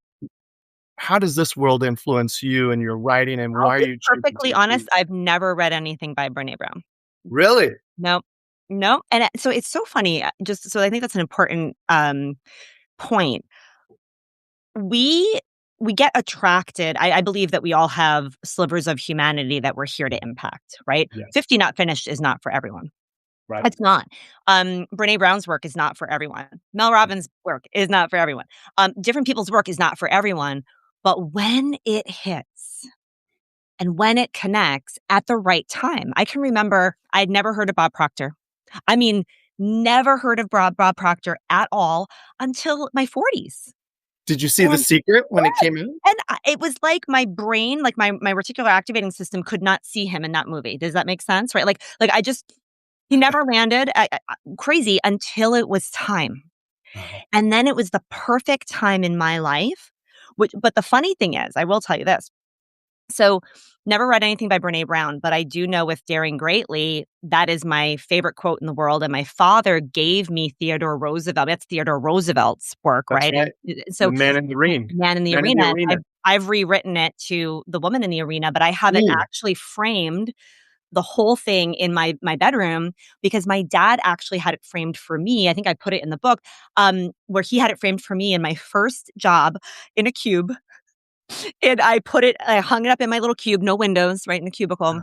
Speaker 1: How does this world influence you and your writing, and
Speaker 2: I'll
Speaker 1: why are
Speaker 2: be
Speaker 1: you choosing
Speaker 2: perfectly
Speaker 1: to do?
Speaker 2: honest, I've never read anything by Brené Brown.
Speaker 1: Really?
Speaker 2: Nope. Nope. And so it's so funny. Just so I think that's an important point. We we get attracted. I believe that we all have slivers of humanity that we're here to impact, right?
Speaker 1: Yes.
Speaker 2: 50 Not Finished is not for everyone.
Speaker 1: Right.
Speaker 2: It's not. Brene Brown's work is not for everyone. Mel Robbins' work is not for everyone. Different people's work is not for everyone. But when it hits and when it connects at the right time, I can remember I'd never heard of Bob Proctor. I mean, never heard of Bob Proctor at all until my 40s.
Speaker 1: Did you see The
Speaker 2: And
Speaker 1: Secret when it
Speaker 2: yes,
Speaker 1: came out?
Speaker 2: and it was like my brain, like my reticular activating system could not see him in that movie. Does that make sense? Right? Like I just he never landed. Crazy until it was time.
Speaker 1: Uh-huh.
Speaker 2: And then it was the perfect time in my life. But the funny thing is, I will tell you this. So, never read anything by Brene Brown, but I do know with Daring Greatly, that is my favorite quote in the world. And my father gave me Theodore Roosevelt. That's Theodore Roosevelt's work,
Speaker 1: That's
Speaker 2: right? And
Speaker 1: right.
Speaker 2: so,
Speaker 1: The Man in the Ring.
Speaker 2: Man in the
Speaker 1: Man in the
Speaker 2: Arena.
Speaker 1: Arena.
Speaker 2: I've rewritten it to The Woman in the Arena, but I have it
Speaker 1: Mm.
Speaker 2: actually framed the whole thing in my bedroom because my dad actually had it framed for me. I think I put it in the book, where he had it framed for me in my first job in a cube. And I hung it up in my little cube, no windows, right in the cubicle.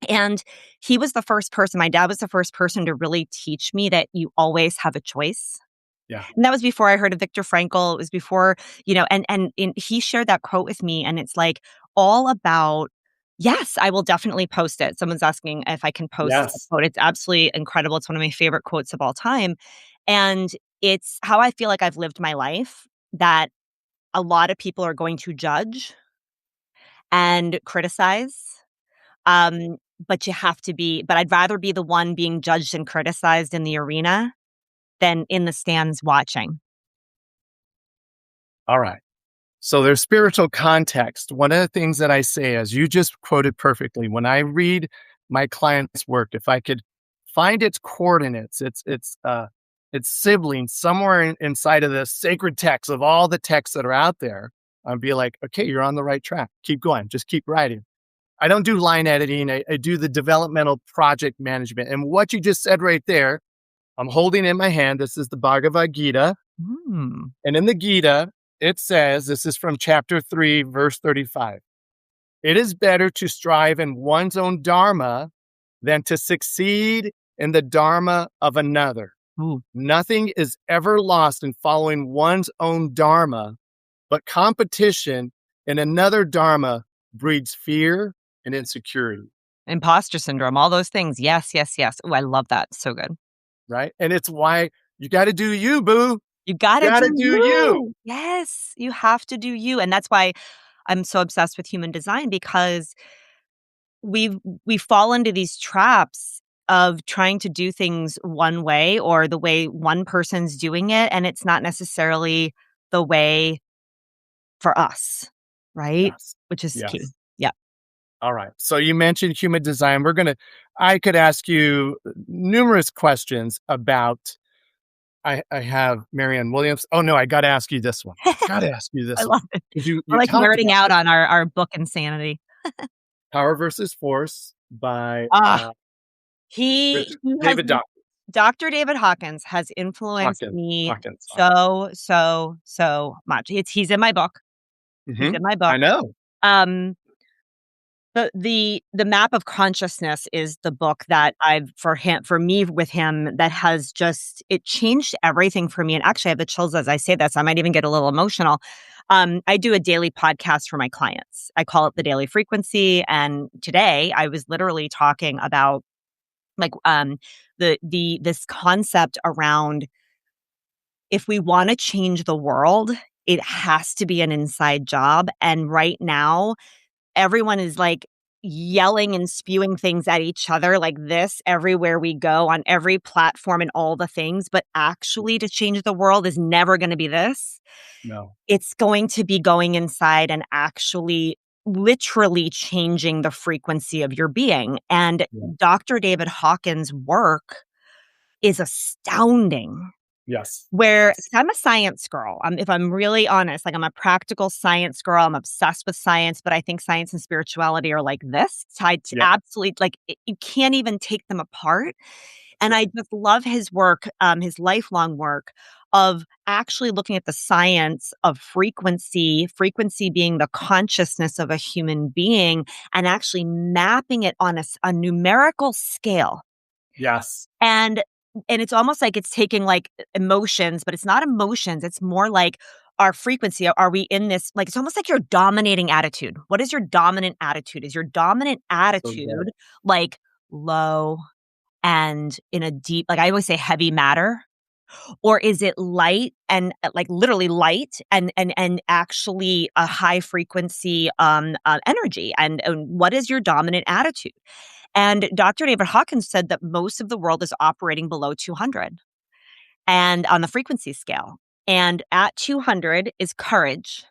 Speaker 2: And my dad was the first person to really teach me that you always have a choice.
Speaker 1: Yeah.
Speaker 2: And that was before I heard of Viktor Frankl. It was before, and he shared that quote with me, and it's like all about, yes, I will definitely post it. Someone's asking if I can post a
Speaker 1: Yes.
Speaker 2: quote. It's absolutely incredible. It's one of my favorite quotes of all time. And it's how I feel like I've lived my life, that a lot of people are going to judge and criticize. Um, but you have to be, but I'd rather be the one being judged and criticized in the arena than in the stands watching.
Speaker 1: All right. So there's spiritual context. One of the things that I say, as you just quoted perfectly, when I read my client's work, if I could find its coordinates, its siblings somewhere inside of the sacred text of all the texts that are out there, I'd be like, okay, you're on the right track. Keep going. Just keep writing. I don't do line editing. I do the developmental project management. And what you just said right there, I'm holding in my hand. This is the Bhagavad Gita.
Speaker 2: Mm.
Speaker 1: And in the Gita, it says, this is from chapter 3, verse 35. It is better to strive in one's own dharma than to succeed in the dharma of another.
Speaker 2: Ooh.
Speaker 1: Nothing is ever lost in following one's own dharma, but competition in another dharma breeds fear and insecurity.
Speaker 2: Imposter syndrome, all those things. Yes, yes, yes. Oh, I love that. So good.
Speaker 1: Right? And it's why you got to do you, boo.
Speaker 2: You gotta
Speaker 1: Got
Speaker 2: do
Speaker 1: to do you.
Speaker 2: you. Yes, you have to do you, and that's why I'm so obsessed with human design, because we fall into these traps of trying to do things one way or the way one person's doing it, and it's not necessarily the way for us, right?
Speaker 1: Yes.
Speaker 2: Which is key.
Speaker 1: Yes.
Speaker 2: Yeah.
Speaker 1: All right. So you mentioned human design. I could ask you numerous questions about, I have Marianne Williams. Oh no, I got to ask you this one. Got to ask you
Speaker 2: I
Speaker 1: this one.
Speaker 2: love it.
Speaker 1: Because you
Speaker 2: We're, like,
Speaker 1: talked
Speaker 2: nerding
Speaker 1: about
Speaker 2: out on our book insanity.
Speaker 1: Power versus Force by
Speaker 2: Ah, he has
Speaker 1: David
Speaker 2: Dr. David Hawkins has influenced me
Speaker 1: Hawkins.
Speaker 2: so, so, so much. He's in my book. He's
Speaker 1: Mm-hmm.
Speaker 2: in my
Speaker 1: I
Speaker 2: book.
Speaker 1: know.
Speaker 2: Um, the Map of Consciousness is the book that for me with him, that has just, it changed everything for me. And actually I have the chills as I say this. I might even get a little emotional. I do a daily podcast for my clients. I call it the Daily Frequency. And today I was literally talking about, like, this concept around, if we want to change the world, it has to be an inside job. And right now, everyone is like yelling and spewing things at each other like this everywhere we go, on every platform and all the things. But actually, to change the world is never going to be this.
Speaker 1: No.
Speaker 2: It's going to be going inside and actually literally changing the frequency of your being. And
Speaker 1: Yeah.
Speaker 2: Dr. David Hawkins' work is astounding.
Speaker 1: Yes.
Speaker 2: Where,
Speaker 1: Yes.
Speaker 2: 'cause I'm a science girl. If I'm really honest, like, I'm a practical science girl. I'm obsessed with science, but I think science and spirituality are like this, tied to
Speaker 1: Yeah.
Speaker 2: absolutely, like, you can't even take them apart. And I just love his work, his lifelong work of actually looking at the science of frequency being the consciousness of a human being, and actually mapping it on a numerical scale.
Speaker 1: Yes.
Speaker 2: And it's almost like it's taking, like, emotions, but it's not emotions. It's more like our frequency. Are we in this, like, it's almost like your dominating attitude. What is your dominant attitude? Is your dominant
Speaker 1: So good.
Speaker 2: attitude, like, low and in a deep, like, I always say, heavy matter? Or is it light and, like, literally light and actually a high frequency energy? And what is your dominant attitude? And Dr. David Hawkins said that most of the world is operating below 200 and on the frequency scale. And at 200 is courage.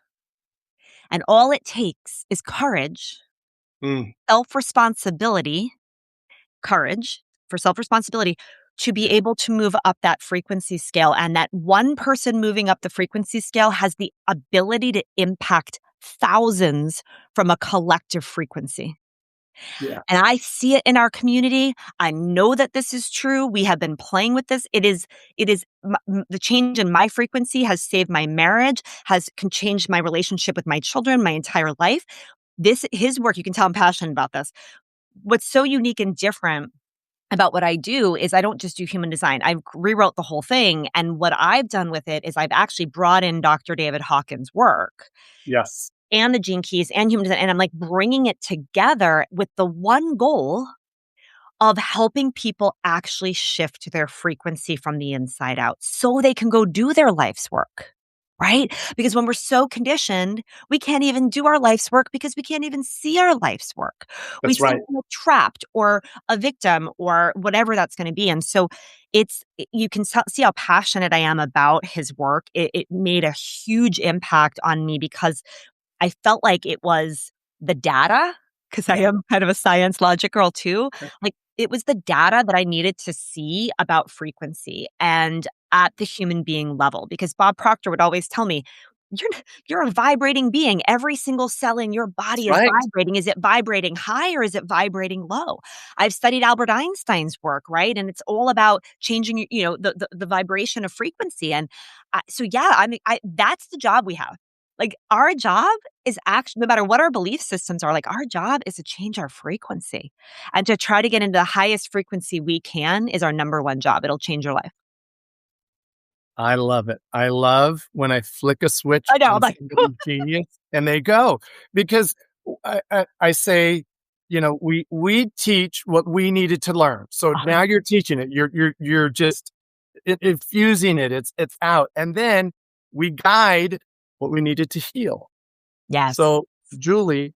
Speaker 2: And all it takes is courage,
Speaker 1: Mm.
Speaker 2: self-responsibility, courage for self-responsibility, to be
Speaker 1: Yeah.
Speaker 2: able to move up that frequency scale. And that one person moving up the frequency scale has the ability to impact thousands from a collective frequency.
Speaker 1: Yeah.
Speaker 2: And I see it in our community. I know that this is true. We have been playing with this. The change in my frequency has saved my marriage, can changed my relationship with my children, my entire life. His work, you can tell I'm passionate about this. What's so unique and different about what I do is I don't just do human design. I rewrote the whole thing. And what I've done with it is I've actually brought in Dr. David Hawkins' work
Speaker 1: Yes.
Speaker 2: and the Gene Keys and human design. And I'm like bringing it together with the one goal of helping people actually shift their frequency from the inside out so they can go do their life's work. Right? Because when we're so conditioned, we can't even do our life's work because we can't even see our life's work. We
Speaker 1: That's
Speaker 2: still
Speaker 1: right.
Speaker 2: feel trapped or a victim or whatever that's going to be. And so you can see how passionate I am about his work. It made a huge impact on me because I felt like it was the data, because I
Speaker 1: Yeah.
Speaker 2: am kind of a science logic girl too. Like it was the data that I needed to see about frequency and at the human being level. Because Bob Proctor would always tell me, you're a vibrating being. Every single cell in your
Speaker 1: That's
Speaker 2: body is
Speaker 1: right.
Speaker 2: vibrating. Is it vibrating high or is it vibrating low? I've studied Albert Einstein's work, right? And it's all about changing, the vibration of frequency. And so, yeah, I mean, that's the job we have. Like our job is actually, no matter what our belief systems are, like our job is to change our frequency and to try to get into the highest frequency we can is our number one job. It'll change your life.
Speaker 1: I love it. I love when I flick a switch
Speaker 2: I know. I'm
Speaker 1: on
Speaker 2: like,
Speaker 1: somebody's genius and they go, because I say, we teach what we needed to learn. So now you're teaching it. You're just infusing it. It's out. And then we guide what we needed to heal.
Speaker 2: yes.
Speaker 1: So Julie,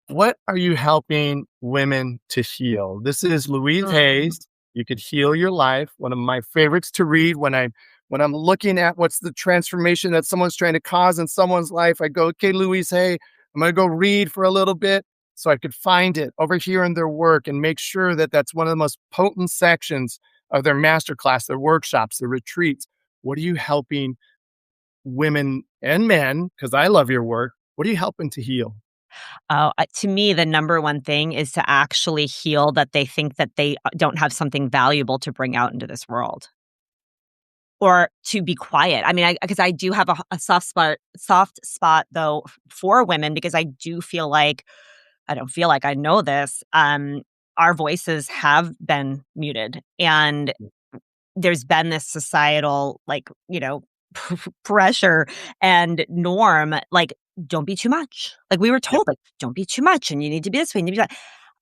Speaker 1: what are you helping women to heal? This is Louise Hayes. You could heal your life. One of my favorites to read when I'm looking at what's the transformation that someone's trying to cause in someone's life. I go, okay, Louise Hay, I'm going to go read for a little bit so I could find it over here in their work and make sure that that's one of the most potent sections of their masterclass, their workshops, their retreats. What are you helping women and men? Because I love your work. What are you helping to heal?
Speaker 2: Oh, to me, the number one thing is to actually heal that they think that they don't have something valuable to bring out into this world or to be quiet. I mean, because I do have a soft spot though for women because I do feel like I don't feel like I know this. Our voices have been muted and there's been this societal, like, pressure and norm, like, don't be too much. Like, we were
Speaker 1: Yep.
Speaker 2: told, like, don't be too much and you need to be this way. And you need to be that.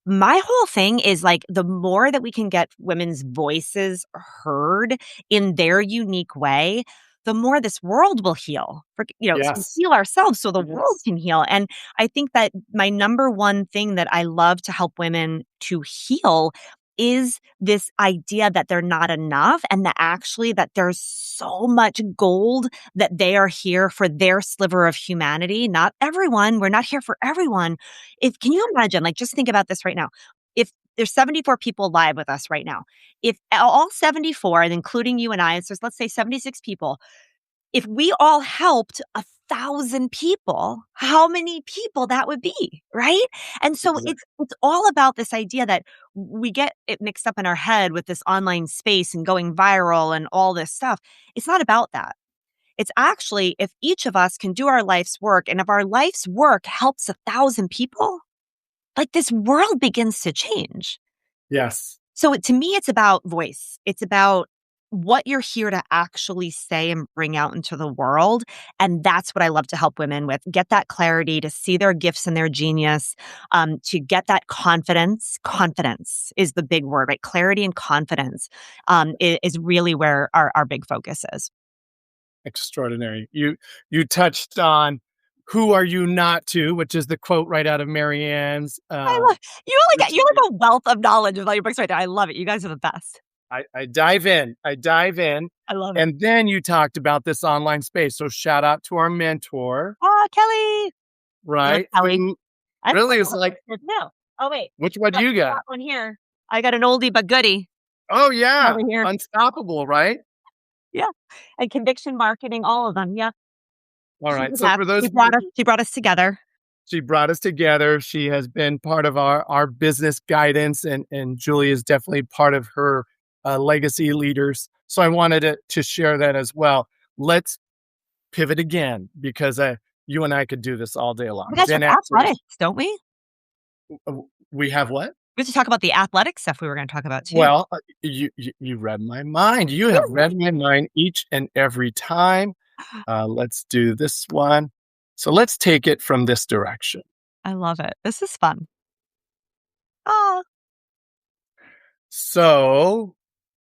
Speaker 2: My whole thing is like the more that we can get women's voices heard in their unique way, the more this world will heal. So we
Speaker 1: Yes.
Speaker 2: heal ourselves so the world
Speaker 1: Yes.
Speaker 2: can heal. And I think that my number one thing that I love to help women to heal is this idea that they're not enough and that actually that there's so much gold that they are here for their sliver of humanity. Not everyone. We're not here for everyone. Can you imagine, like, just think about this right now. If there's 74 people live with us right now, if all 74, and including you and I, so let's say 76 people, if we all helped 1,000 people, how many people that would be, right? And so
Speaker 1: Exactly.
Speaker 2: it's all about this idea that we get it mixed up in our head with this online space and going viral and all this stuff. It's not about that. It's actually if each of us can do our life's work, and if our life's work helps 1,000 people, like this world begins to change.
Speaker 1: Yes.
Speaker 2: So to me, it's about voice. It's about what you're here to actually say and bring out into the world. And that's what I love to help women with. Get that clarity to see their gifts and their genius, to get that confidence. Confidence is the big word, right? Clarity and confidence is really where our big focus is.
Speaker 1: Extraordinary. You touched on who are you not to, which is the quote right out of Marianne's.
Speaker 2: I love you're like a wealth of knowledge of all your books right there. I love it. You guys are the best.
Speaker 1: I dive in.
Speaker 2: I love it.
Speaker 1: And then you talked about this online space. So shout out to our mentor,
Speaker 2: Oh, Kelly. I love
Speaker 1: right?
Speaker 2: Kelly.
Speaker 1: Who
Speaker 2: I
Speaker 1: really is like,
Speaker 2: no. Oh wait.
Speaker 1: which one do you
Speaker 2: Got
Speaker 1: got?
Speaker 2: one here. I got an oldie but goodie
Speaker 1: Oh yeah.
Speaker 2: over here.
Speaker 1: Unstoppable, right?
Speaker 2: Yeah. And conviction marketing, all of them. Yeah.
Speaker 1: All
Speaker 2: She's
Speaker 1: right.
Speaker 2: the
Speaker 1: So
Speaker 2: best.
Speaker 1: for those
Speaker 2: She brought us together.
Speaker 1: she brought us together. She has been part of our business guidance, and Julie is definitely part of her legacy leaders. So I wanted to share that as well. Let's pivot again because you and I could do this all day long.
Speaker 2: We guys have
Speaker 1: Gen Xers,
Speaker 2: athletics, don't we?
Speaker 1: we have what?
Speaker 2: We have to talk about the athletic stuff we were gonna talk about too.
Speaker 1: Well, you read my mind. You have read my mind each and every time. Let's do this one. So let's take it from this direction.
Speaker 2: I love it. This is fun. Oh,
Speaker 1: So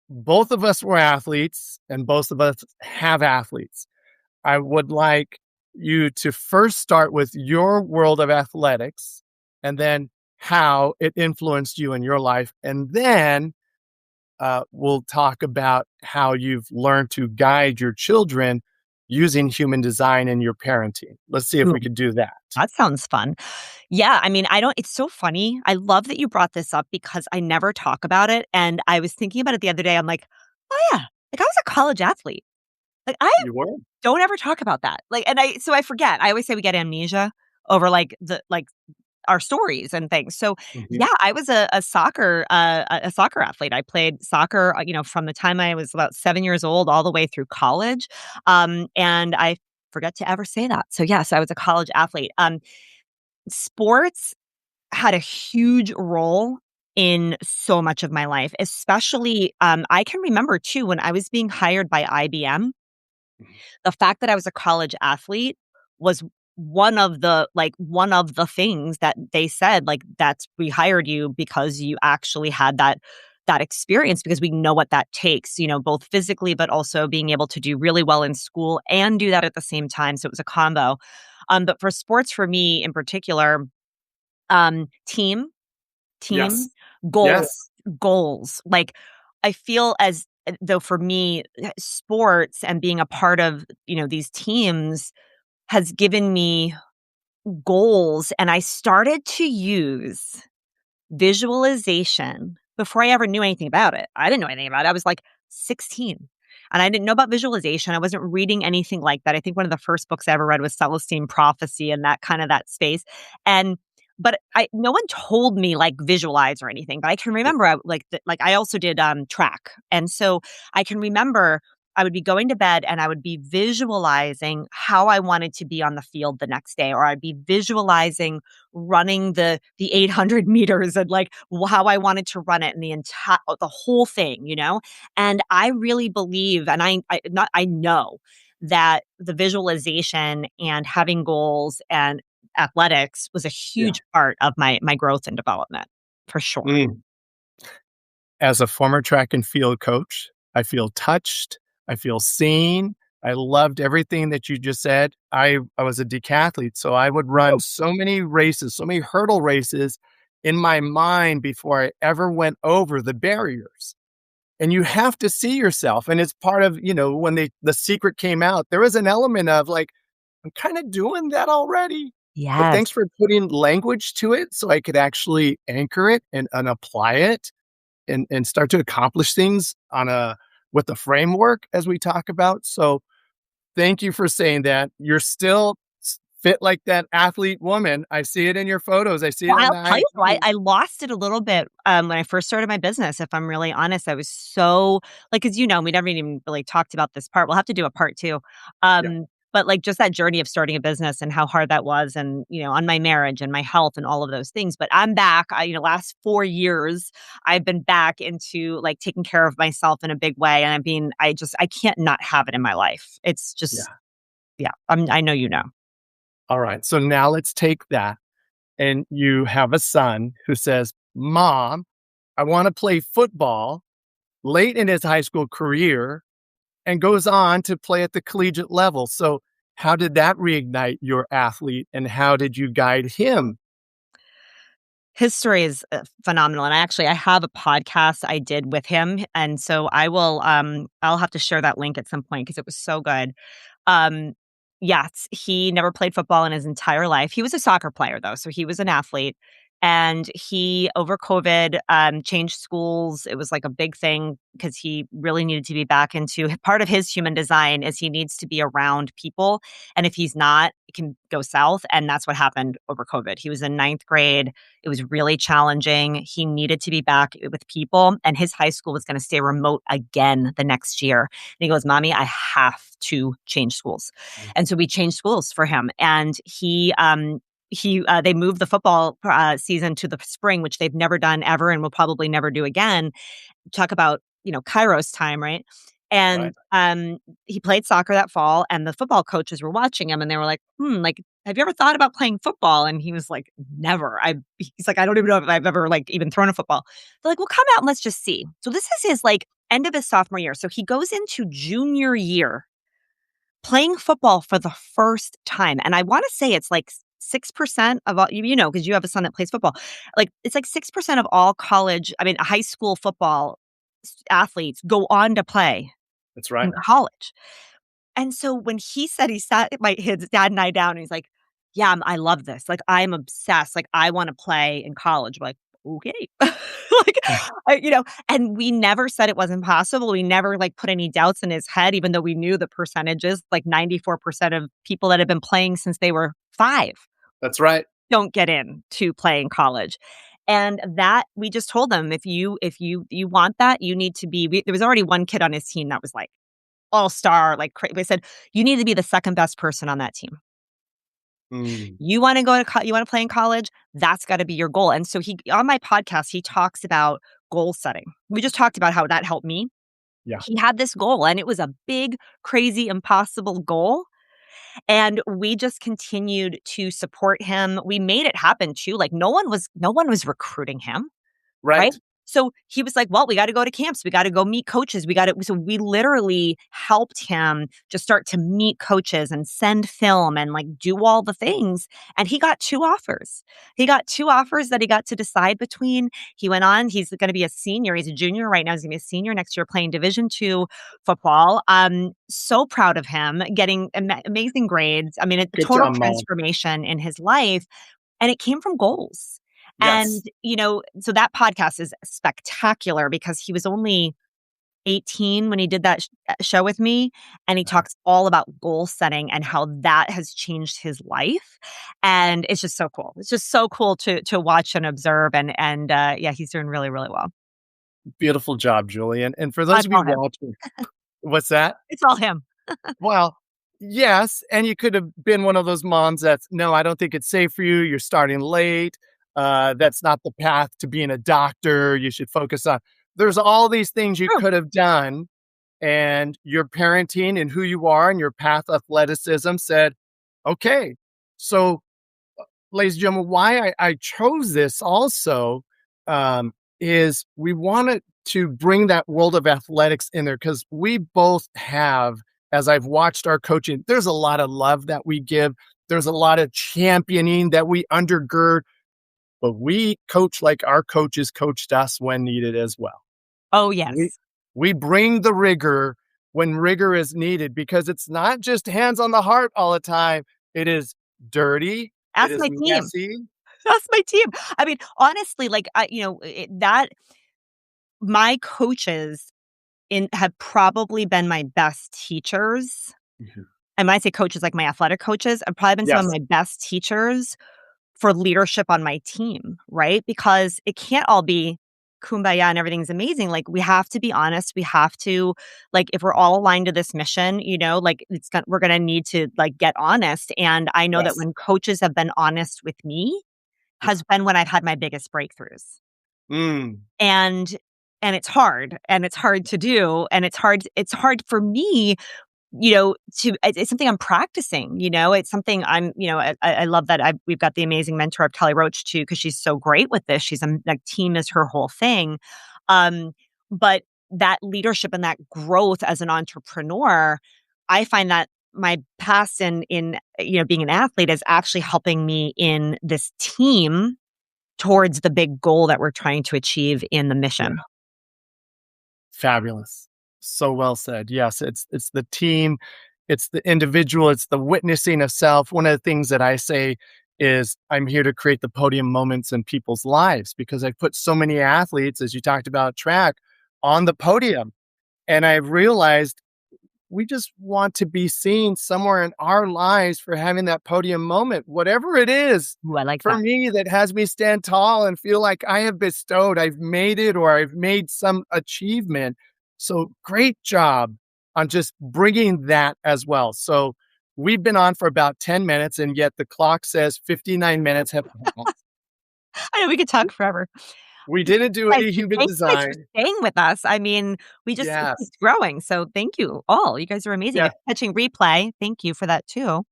Speaker 1: both of us were athletes and both of us have athletes. I would like you to first start with your world of athletics and then how it influenced you in your life. And then we'll talk about how you've learned to guide your children using human design in your parenting. Let's see if we could do that.
Speaker 2: that sounds fun. Yeah, I mean, I don't it's so funny. I love that you brought this up because I never talk about it, and I was thinking about it the other day. I'm like, "Oh, yeah. Like, I was a college athlete." Like, I
Speaker 1: You were?
Speaker 2: don't ever talk about that. Like, and I forget. I always say we get amnesia over, our stories and things. So,
Speaker 1: Mhm.
Speaker 2: yeah, I was a soccer athlete. I played soccer, from the time I was about 7 years old all the way through college, and I forget to ever say that. So, yes, I was a college athlete. Sports had a huge role in so much of my life, especially, I can remember too when I was being hired by IBM, the fact that I was a college athlete was one of the things that they said, like, "That's we hired you because you actually had that experience because we know what that takes, both physically, but also being able to do really well in school and do that at the same time." So it was a combo. But for sports, for me in particular, team, team,
Speaker 1: Yes.
Speaker 2: goal,
Speaker 1: Yes.
Speaker 2: goals. Like, I feel as though for me, sports and being a part of, these teams has given me goals, and I started to use visualization before I ever knew anything about it. I didn't know anything about it. I was like 16 and I didn't know about visualization. I wasn't reading anything like that. I think one of the first books I ever read was Celestine Prophecy and that kind of that space. And but no one told me like visualize or anything, but I can remember I also did track. And so I can remember I would be going to bed and I would be visualizing how I wanted to be on the field the next day, or I'd be visualizing running the 800 meters and like how I wanted to run it and the whole thing. And I really believe, and I know that the visualization and having goals and athletics was a
Speaker 1: Yeah.
Speaker 2: huge part of my growth and development for sure.
Speaker 1: Mm. As a former track and field coach, I feel touched. I feel seen. I loved everything that you just said. I was a decathlete, so I would run so many races, so many hurdle races in my mind before I ever went over the barriers. And you have to see yourself. And it's part of, when the secret came out, there was an element of like, I'm kind of doing that already. But
Speaker 2: Yes.
Speaker 1: thanks for putting language to it so I could actually anchor it and apply it and start to accomplish things with the framework as we talk about. So thank you for saying that. You're still fit like that athlete woman. I see it in your photos. I see
Speaker 2: Well,
Speaker 1: it on
Speaker 2: I'll
Speaker 1: the
Speaker 2: tell you,
Speaker 1: IG.
Speaker 2: I lost it a little bit, when I first started my business, if I'm really honest. I was like, as we never even really talked about this part. We'll have to do a part 2.
Speaker 1: Yeah.
Speaker 2: But, like, just that journey of starting a business and how hard that was and, on my marriage and my health and all of those things. But I'm back. Last 4 years, I've been back into, like, taking care of myself in a big way, and I can't not have it in my life. It's just
Speaker 1: Yeah.
Speaker 2: yeah, I know you know.
Speaker 1: All right. So now let's take that. And you have a son who says, Mom, I want to play football late in his high school career and goes on to play at the collegiate level. So, how did that reignite your athlete and how did you guide him?
Speaker 2: His story is, phenomenal, and I have a podcast I did with him, and so I'll have to share that link at some point because it was so good. Um, yes, he never played football in his entire life. He was a soccer player though, so he was an athlete. And he, over COVID, changed schools. It was like a big thing because he really needed to be back into part of his human design is he needs to be around people. And if he's not, it can go south. And that's what happened over COVID. He was in ninth grade. It was really challenging. He needed to be back with people. And his high school was going to stay remote again the next year. And he goes, Mommy, I have to change schools. And so we changed schools for him. And he they moved the football season to the spring, which they've never done ever and will probably never do again. Talk about, Kairos time, right? And,
Speaker 1: Right.
Speaker 2: he played soccer that fall, and the football coaches were watching him, and they were like, like, "Have you ever thought about playing football?" And he was like, "Never." He's like, "I don't even know if I've ever, like, even thrown a football." They're like, "Well, come out and let's just see." So this is his, like, end of his sophomore year. So he goes into junior year playing football for the first time, and I wanna say it's, like, 6% of all, because you have a son that plays football. Like, it's like 6% of all high school football athletes go on to play
Speaker 1: That's
Speaker 2: in
Speaker 1: right.
Speaker 2: college. And so when he sat his dad and I down, and he's like, "Yeah, I love this. Like, I'm obsessed. Like, I wanna play in college." We're like, "Okay." Like, and we never said it wasn't possible. We never, like, put any doubts in his head, even though we knew the percentages, like 94% of people that have been playing since they were 5
Speaker 1: That's right.
Speaker 2: don't get in to play in college. And that we just told them, if you want that, you need to be there was already one kid on his team that was, like, all-star, like, we said, "You need to be the second best person on that team.
Speaker 1: Mm.
Speaker 2: You wanna go to you wanna play in college? That's gotta be your goal." And so he on my podcast, he talks about goal setting. We just talked about how that helped me.
Speaker 1: Yeah.
Speaker 2: He had this goal, and it was a big, crazy, impossible goal, and we just continued to support him. We made it happen too. Like, no one was recruiting him. Right?
Speaker 1: Right.
Speaker 2: So he was like, "Well, we gotta go to camps. We gotta go meet coaches. We gotta" so we literally helped him just start to meet coaches and send film and, like, do all the things, and he got 2 offers. He got 2 offers that he got to decide between. He went on, he's gonna be a senior. He's a junior right now. He's gonna be a senior next year playing Division II football. So proud of him, getting amazing grades. I mean, a
Speaker 1: Good
Speaker 2: total
Speaker 1: job, mom.
Speaker 2: transformation in his life, and it came from goals. And,
Speaker 1: Yes.
Speaker 2: so that podcast is spectacular because he was only 18 when he did that show with me, and he
Speaker 1: Uh-huh.
Speaker 2: talks all about goal setting and how that has changed his life, and it's just so cool. It's just so cool to watch and observe, and yeah, he's doing really, really well.
Speaker 1: Beautiful job, Julie. And for those
Speaker 2: It's
Speaker 1: of you
Speaker 2: all him.
Speaker 1: watching, what's that?
Speaker 2: It's all him.
Speaker 1: Well, yes, and you could have been one of those moms that's, "No, I don't think it's safe for you. You're starting late. That's not the path to being a doctor. You should focus on." There's all these things you
Speaker 2: True.
Speaker 1: could have done, and your parenting and who you are and your path athleticism said, "Okay." So, ladies and gentlemen, why I chose this also, is we wanted to bring that world of athletics in there because we both have, as I've watched our coaching, there's a lot of love that we give. There's a lot of championing that we undergird, but we coach like our coaches coached us when needed as well.
Speaker 2: Oh,
Speaker 1: We
Speaker 2: yes.
Speaker 1: we bring the rigor when rigor is needed because it's not just hands on the heart all the time. It is dirty. It
Speaker 2: Ask
Speaker 1: is
Speaker 2: my team.
Speaker 1: messy.
Speaker 2: Ask my team. I mean, honestly, like, that my coaches have probably been my best teachers.
Speaker 1: Mhm.
Speaker 2: And when I say coaches, like my athletic coaches, have probably been some of
Speaker 1: Yes.
Speaker 2: my best teachers for leadership on my team, right? Because it can't all be kumbaya and everything's amazing. Like, we have to be honest. We have to, like, if we're all aligned to this mission, like, we're gonna need to, like, get honest. And I know that
Speaker 1: Yes.
Speaker 2: when coaches have been honest with me,
Speaker 1: Yeah.
Speaker 2: has been when I've had my biggest breakthroughs.
Speaker 1: Mm.
Speaker 2: And it's hard to do, and it's hard for me, it's something I'm practicing, it's something I love that we've got the amazing mentor of Kelly Roach too, because she's so great with this. She's like, team is her whole thing. Um, but that leadership and that growth as an entrepreneur, I find that my past in being an athlete is actually helping me in this team towards the big goal that we're trying to achieve in the
Speaker 1: Yeah.
Speaker 2: mission.
Speaker 1: Fabulous. So well said. Yes, it's the team, it's the individual, it's the witnessing of self. One of the things that I say is I'm here to create the podium moments in people's lives because I've put so many athletes, as you talked about track, on the podium. And I've realized we just want to be seen somewhere in our lives for having that podium moment, whatever it is
Speaker 2: Ooh, I like
Speaker 1: for
Speaker 2: that.
Speaker 1: me that has me stand tall and feel like I have bestowed, I've made it, or I've made some achievement. So great job on just bringing that as well. So we've been on for about 10 minutes, and yet the clock says 59 minutes have passed.
Speaker 2: I know we could talk forever.
Speaker 1: We didn't do
Speaker 2: Guys,
Speaker 1: any human
Speaker 2: thank you guys for
Speaker 1: design.
Speaker 2: staying with us. I mean, it
Speaker 1: Yes.
Speaker 2: keeps growing, so thank you all. You guys are amazing.
Speaker 1: Yeah.
Speaker 2: If you're catching replay, thank you for that too.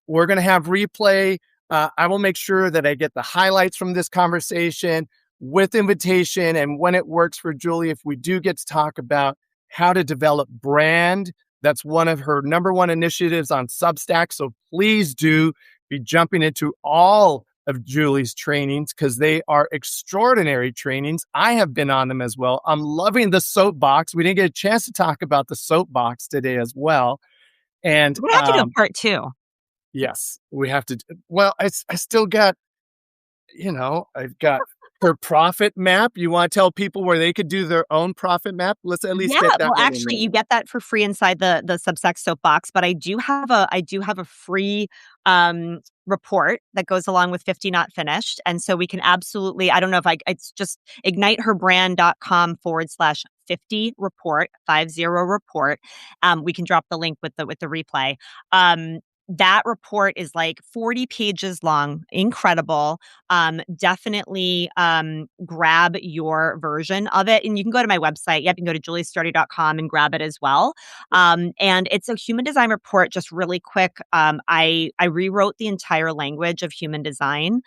Speaker 1: We're going to have replay. I will make sure that I get the highlights from this conversation with invitation and when it works for Julie. If we do get to talk about how to develop brand, that's one of her number one initiatives on Substack. So please do be jumping into all of Julie's trainings because they are extraordinary trainings. I have been on them as well. I'm loving the soapbox. We didn't get a chance to talk about the soapbox today as well. And
Speaker 2: We're gonna have to do a part 2.
Speaker 1: yes, we have to. Well, I still got, I've got her profit map. You want to tell people where they could do their own profit map? Let's at least
Speaker 2: Yeah,
Speaker 1: get that
Speaker 2: well,
Speaker 1: one in
Speaker 2: actually,
Speaker 1: there.
Speaker 2: you get that for free inside the Substack soapbox, but I do have a free report that goes along with 50 Not Finished. And so we can absolutely, I don't know if it's just igniteherbrand.com/50 report, 50 report. We can drop the link with the replay. That report is like 40 pages long, incredible. Definitely grab your version of it. And you can go to my website. Yep, you can go to julieciardi.com and grab it as well. And it's a human design report, just really quick. I rewrote the entire language of human design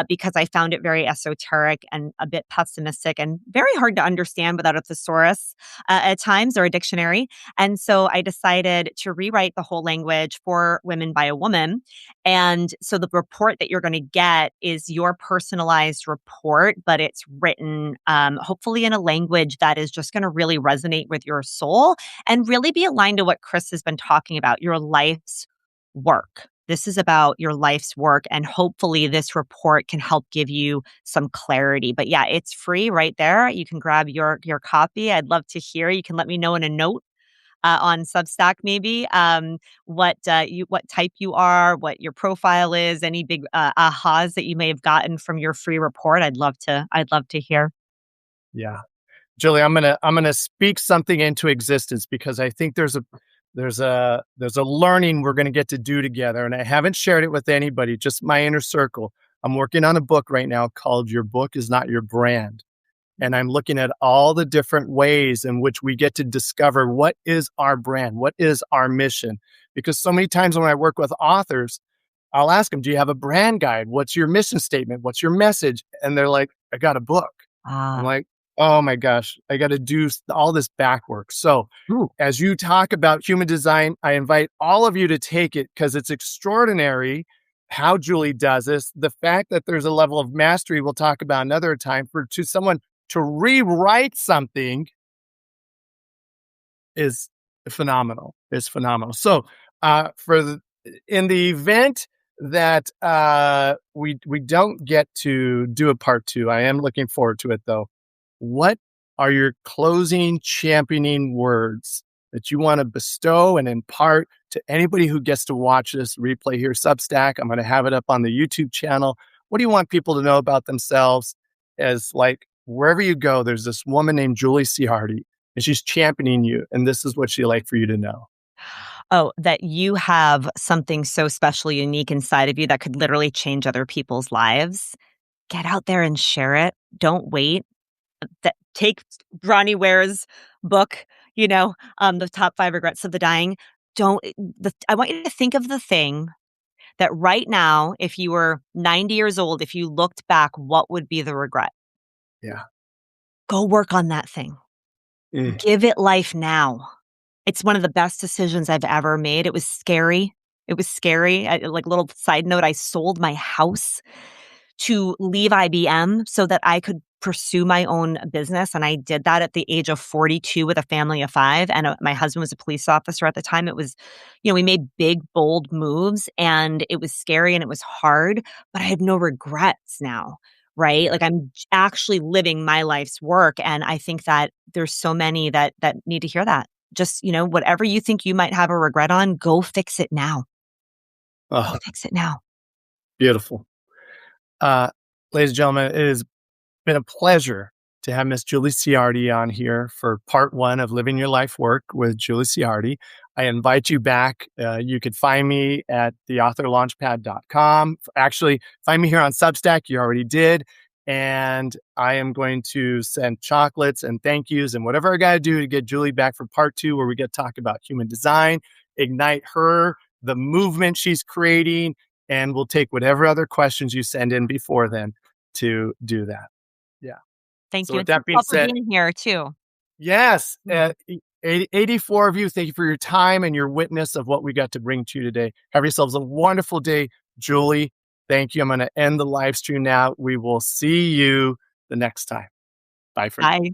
Speaker 2: because I found it very esoteric and a bit pessimistic and very hard to understand without a thesaurus at times or a dictionary. And so I decided to rewrite the whole language for women by a woman. And so the report that you're going to get is your personalized report, but it's written hopefully in a language that is just going to really resonate with your soul and really be aligned to what Chris has been talking about, your life's work. This is about your life's work, and hopefully this report can help give you some clarity. But yeah, it's free right there. You can grab your copy. I'd love to hear. You can let me know in a note on Substack, maybe what type you are, what your profile is, any big ahas that you may have gotten from your free report. I'd love to hear.
Speaker 1: Yeah. Julie, I'm gonna speak something into existence because I think there's a learning we're gonna get to do together. And I haven't shared it with anybody, just my inner circle. I'm working on a book right now called Your Book Is Not Your Brand. And I'm looking at all the different ways in which we get to discover what is our brand, what is our mission. Because so many times when I work with authors, I'll ask them, do you have a brand guide? What's your mission statement? What's your message? And they're like, I got a book. I'm
Speaker 2: Ah,
Speaker 1: like, oh my gosh, I got to do all this back work. So
Speaker 2: ooh,
Speaker 1: as you talk about human design, I invite all of you to take it because it's extraordinary how Julie does this. The fact that there's a level of mastery we'll talk about another time to someone to rewrite something is phenomenal. Is phenomenal. So in the event that we don't get to do a part 2, I am looking forward to it though. What are your closing championing words that you want to bestow and impart to anybody who gets to watch this replay here, Substack? I'm going to have it up on the YouTube channel. What do you want people to know about themselves as like wherever you go, there's this woman named Julie Ciardi and she's championing you. And this is what she'd like for you to know.
Speaker 2: oh, that you have something so special, unique inside of you that could literally change other people's lives. Get out there and share it. Don't wait. Take Bronnie Ware's book, the top 5 regrets of the dying. I want you to think of the thing that right now, if you were 90 years old, if you looked back, what would be the regret?
Speaker 1: Yeah.
Speaker 2: Go work on that thing.
Speaker 1: Mm.
Speaker 2: Give it life now. It's one of the best decisions I've ever made. It was scary. It was scary. Like, little side note, I sold my house to leave IBM so that I could pursue my own business. And I did that at the age of 42 with a family of 5. And my husband was a police officer at the time. It was, we made big, bold moves, and it was scary and it was hard, but I have no regrets now. Right. Like, I'm actually living my life's work. And I think that there's so many that need to hear that. Just, whatever you think you might have a regret on, go fix it now. Go
Speaker 1: Oh,
Speaker 2: fix it now.
Speaker 1: beautiful. Uh, Ladies and gentlemen, it has been a pleasure to have Miss Julie Ciardi on here for part 1 of Living Your Life Work with Julie Ciardi. I invite you back. You could find me at theauthorlaunchpad.com. Actually, find me here on Substack. You already did. And I am going to send chocolates and thank yous and whatever I got to do to get Julie back for part 2, where we get to talk about human design, ignite her, the movement she's creating, and we'll take whatever other questions you send in before then to do that. Yeah.
Speaker 2: Thank
Speaker 1: So
Speaker 2: you.
Speaker 1: with that being
Speaker 2: Thanks
Speaker 1: said,
Speaker 2: for being here too.
Speaker 1: yes, 84 of you, thank you for your time and your witness of what we got to bring to you today. Have yourselves a wonderful day. Julie, thank you. I'm going to end the live stream now. We will see you the next time. Bye for now.
Speaker 2: Bye.